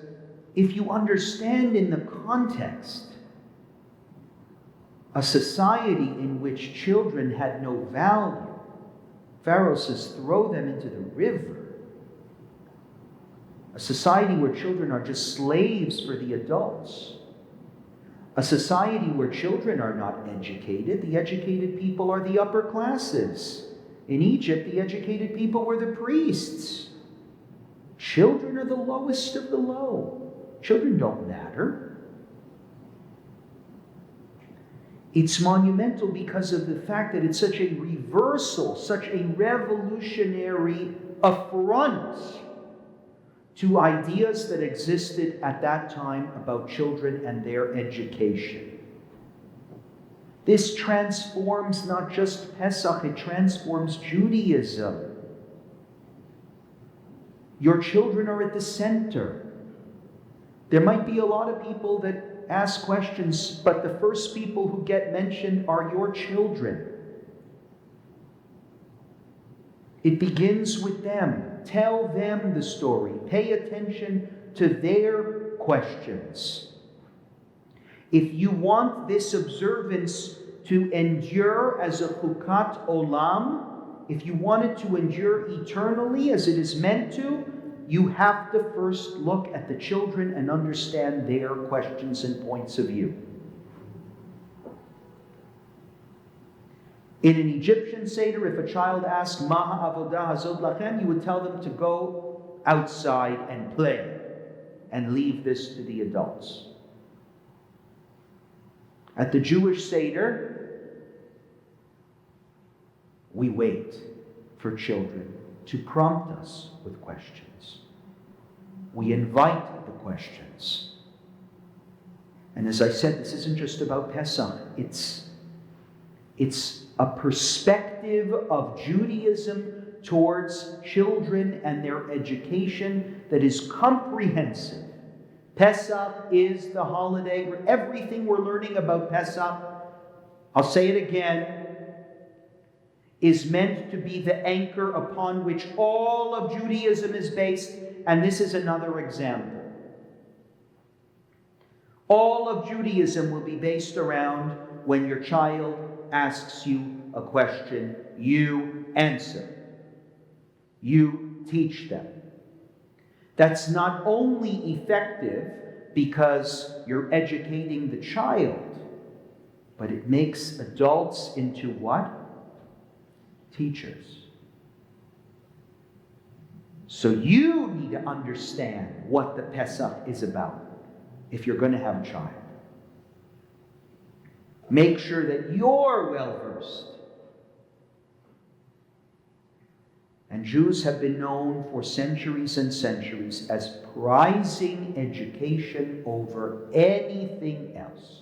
if you understand in the context a society in which children had no value, Pharaoh says, throw them into the river. A society where children are just slaves for the adults. A society where children are not educated. The educated people are the upper classes. In Egypt, the educated people were the priests. Children are the lowest of the low. Children don't matter. It's monumental because of the fact that it's such a reversal, such a revolutionary affront to ideas that existed at that time about children and their education. This transforms not just Pesach, it transforms Judaism. Your children are at the center. There might be a lot of people that ask questions, but the first people who get mentioned are your children. It begins with them. Tell them the story. Pay attention to their questions. If you want this observance to endure as a chukat olam, if you want it to endure eternally as it is meant to, you have to first look at the children and understand their questions and points of view. In an Egyptian Seder, if a child asked, Ma ha'avodah hazot lachem, you would tell them to go outside and play and leave this to the adults. At the Jewish Seder, we wait for children to prompt us with questions. We invite the questions. And as I said, this isn't just about Pesach. It's a perspective of Judaism towards children and their education that is comprehensive. Pesach is the holiday where everything we're learning about Pesach, I'll say it again, is meant to be the anchor upon which all of Judaism is based, and this is another example. All of Judaism will be based around when your child asks you a question, you answer. You teach them. That's not only effective because you're educating the child, but it makes adults into what? Teachers. So you need to understand what the Pesach is about if you're going to have a child. Make sure that you're well-versed. And Jews have been known for centuries and centuries as prizing education over anything else.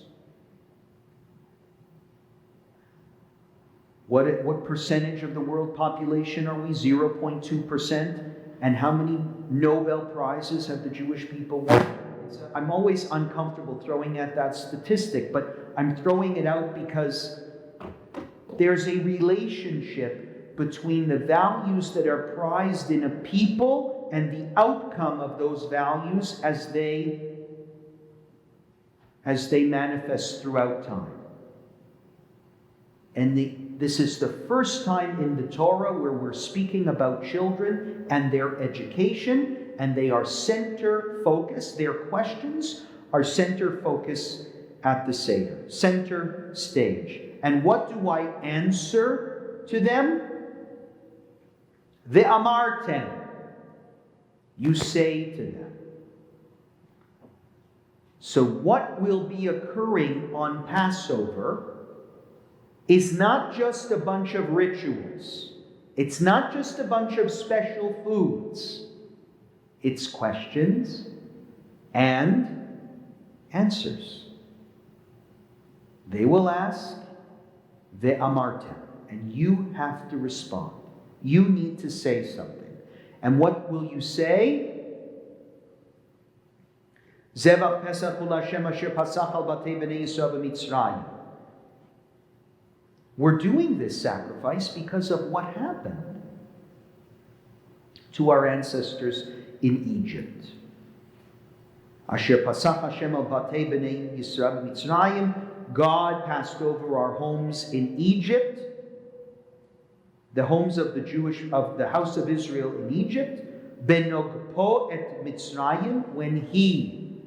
What percentage of the world population are we? 0.2%? And how many Nobel Prizes have the Jewish people won? I'm always uncomfortable throwing out that statistic, but I'm throwing it out because there's a relationship between the values that are prized in a people and the outcome of those values as they manifest throughout time. And this is the first time in the Torah where we're speaking about children and their education, and they are center focus. Their questions are center focus at the Seder, center stage. And what do I answer to them? Ve'amartem. You say to them. So what will be occurring on Passover is not just a bunch of rituals. It's not just a bunch of special foods. It's questions and answers. They will ask, ve'amartem, and you have to respond. You need to say something. And what will you say? Zevach Pesach ul Hashem asher pasach al batei bnei Yisrael b'Mitzrayim. We're doing this sacrifice because of what happened to our ancestors in Egypt. Asher pasach Hashem al batei bnei Yisrael b'Mitzrayim. God passed over our homes in Egypt, the homes of the house of Israel in Egypt. Benogpo et Mitzrayim, when He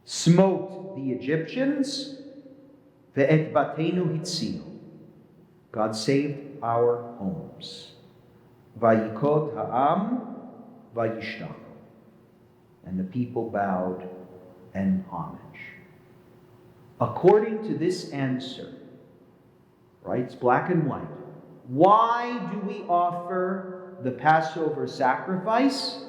smote the Egyptians. Ve'et batenu hitzil. God saved our homes. Vayikod ha'am vayishtachu. And the people bowed in homage. According to this answer, right, it's black and white. Why do we offer the Passover sacrifice?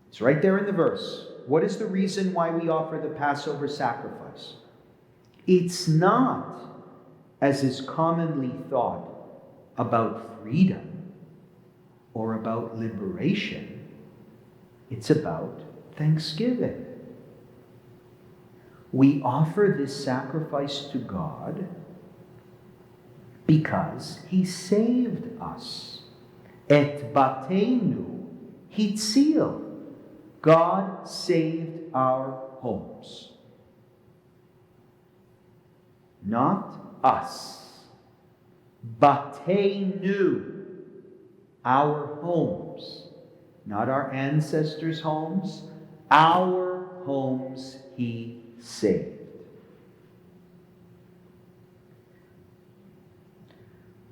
It's right there in the verse. What is the reason why we offer the Passover sacrifice? It's not, as is commonly thought, about freedom or about liberation. It's about thanksgiving. We offer this sacrifice to God because He saved us. Et batenu hitzil. God saved our homes. Not us. Batenu. Our homes. Not our ancestors' homes. Our homes He saved.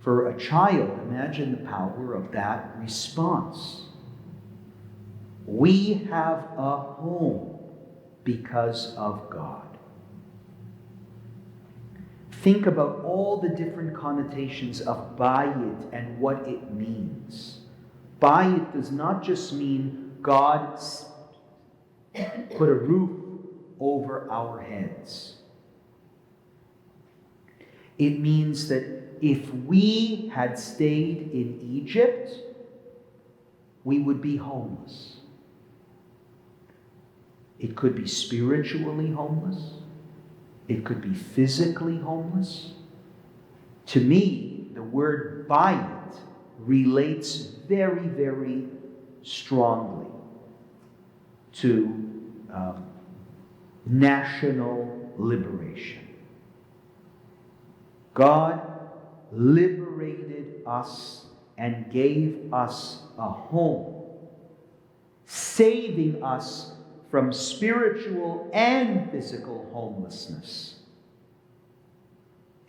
For a child, imagine the power of that response. We have a home because of God. Think about all the different connotations of bayit and what it means. Bayit does not just mean God put a roof over our heads. It means that if we had stayed in Egypt, we would be homeless. It could be spiritually homeless. It could be physically homeless. To me, the word bayit relates very, very strongly to national liberation. God liberated us and gave us a home, saving us from spiritual and physical homelessness,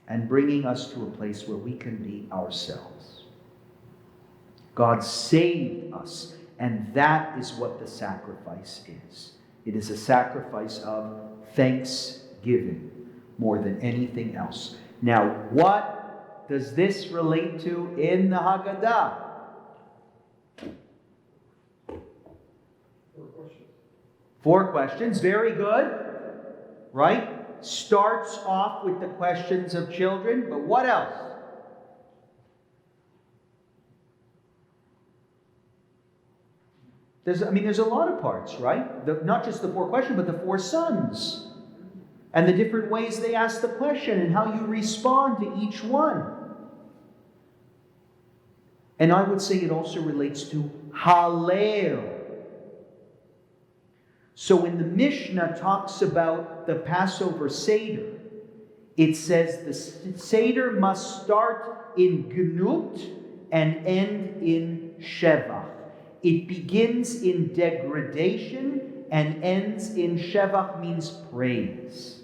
and bringing us to a place where we can be ourselves. God saved us, and that is what the sacrifice is. It is a sacrifice of thanksgiving more than anything else. Now, what does this relate to in the Haggadah? 4 questions. Very good. Right? Starts off with the questions of children, but what else? There's a lot of parts, right? Not just the 4 questions, but the 4 sons. And the different ways they ask the question and how you respond to each one. And I would say it also relates to Hallel. So when the Mishnah talks about the Passover Seder, it says the Seder must start in Gnut and end in Shevach. It begins in degradation and ends in Shevach, means praise.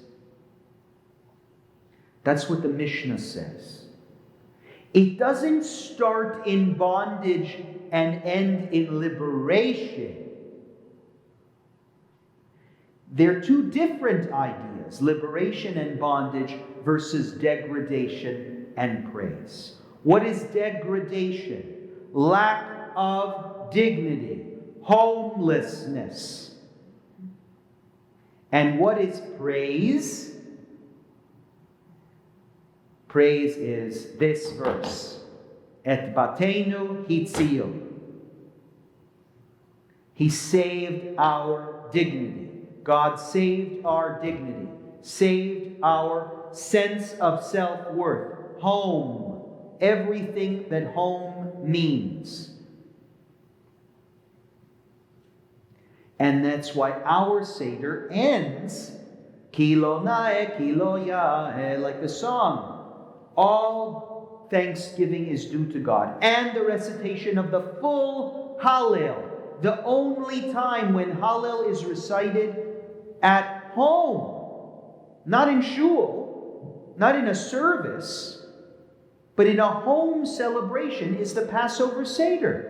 That's what the Mishnah says. It doesn't start in bondage and end in liberation. They're two different ideas, liberation and bondage versus degradation and praise. What is degradation? Lack of dignity, homelessness. And what is praise? Praise is this verse. Et batenu hitzio. He saved our dignity. God saved our dignity, saved our sense of self-worth, home, everything that home means. And that's why our Seder ends, Kilo nae, kilo yae, like the song. All thanksgiving is due to God. And the recitation of the full Hallel, the only time when Hallel is recited at home, not in shul, not in a service, but in a home celebration, is the Passover Seder.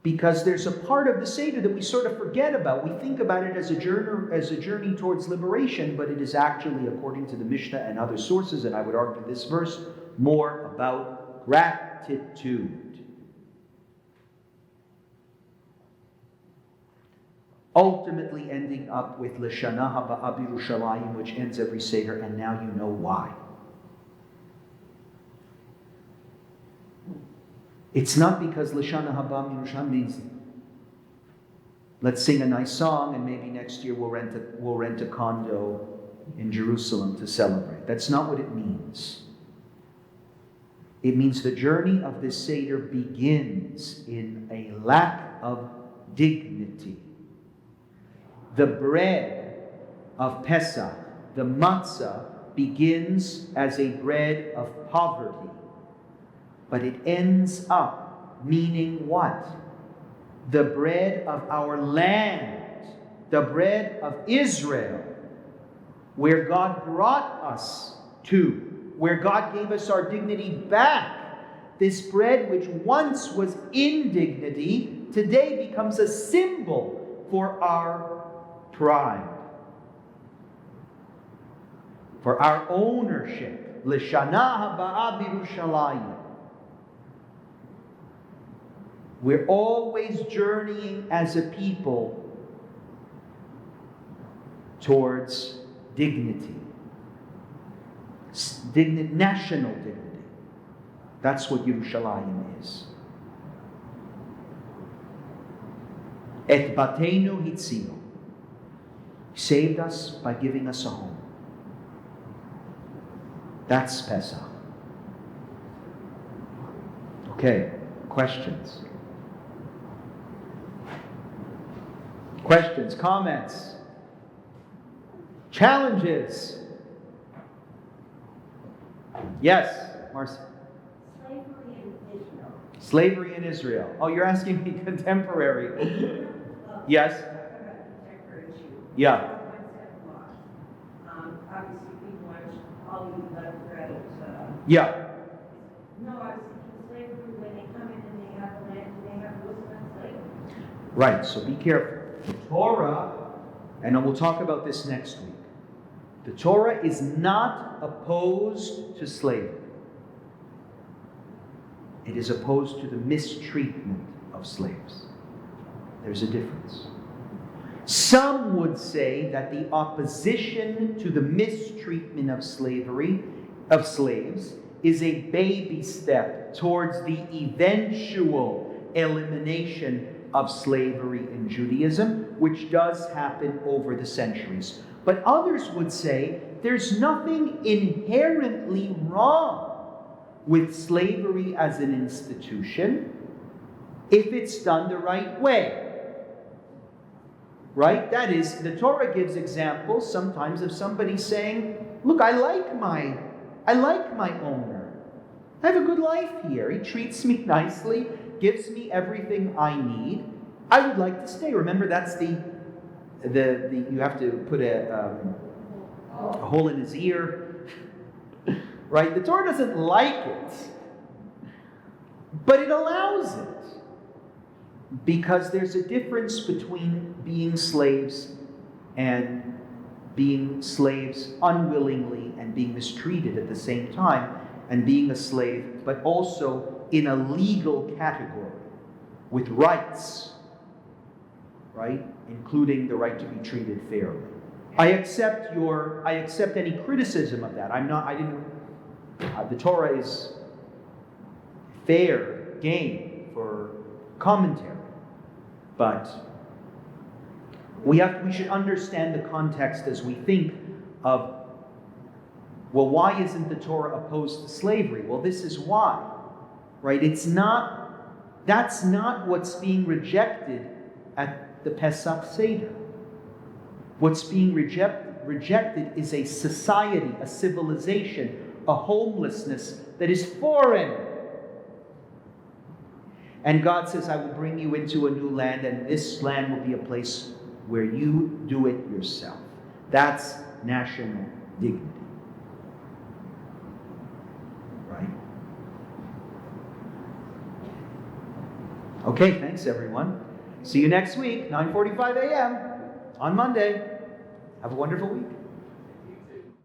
Because there's a part of the Seder that we sort of forget about. We think about it as a journey towards liberation, but it is actually, according to the Mishnah and other sources, and I would argue this verse, more about gratitude. Ultimately ending up with L'Shana Haba B'Yerushalayim, which ends every Seder, and now you know why. It's not because L'Shana Haba B'Yerushalayim means let's sing a nice song and maybe next year we'll rent a condo in Jerusalem to celebrate. That's not what it means. It means the journey of this Seder begins in a lack of dignity. The bread of Pesach, the matzah, begins as a bread of poverty. But it ends up meaning what? The bread of our land, the bread of Israel, where God brought us to, where God gave us our dignity back. This bread, which once was indignity, today becomes a symbol for our pride, for our ownership. L'Shana Haba B'Yerushalayim. We're always journeying as a people towards dignity, national dignity. That's what Yerushalayim is. Et batenu hitzio. He saved us by giving us a home. That's Pesach. Okay, questions? Questions, comments, challenges? Yes, Marcy. Slavery in Israel. Slavery in Israel. Oh, you're asking me contemporary. Yes? Yeah. Obviously, people are all eating better bread. Yeah. No, I was thinking slavery when they come in and they have the land and they have Muslim slavery. Right, so be careful. The Torah, and we'll talk about this next week, the Torah is not opposed to slavery. It is opposed to the mistreatment of slaves. There's a difference. Some would say that the opposition to the mistreatment of slaves, is a baby step towards the eventual elimination of slavery in Judaism, which does happen over the centuries. But others would say there's nothing inherently wrong with slavery as an institution. if it's done the right way. Right? That is, the Torah gives examples sometimes of somebody saying, look, I like my owner. I have a good life here. He treats me nicely, gives me everything I need. I would like to stay. Remember, that's the you have to put a hole in his ear. Right? The Torah doesn't like it, but it allows it. Because there's a difference between being slaves and being slaves unwillingly and being mistreated at the same time, and being a slave, but also in a legal category with rights, right? Including the right to be treated fairly. I accept any criticism of that. The Torah is fair game for commentary. But we should understand the context as we think of, well, why isn't the Torah opposed to slavery? Well, this is why, right? That's not what's being rejected at the Pesach Seder. What's being rejected is a society, a civilization, a homelessness that is foreign. And God says, I will bring you into a new land, and this land will be a place where you do it yourself. That's national dignity. Right? Okay, thanks everyone. See you next week, 9:45 a.m. on Monday. Have a wonderful week.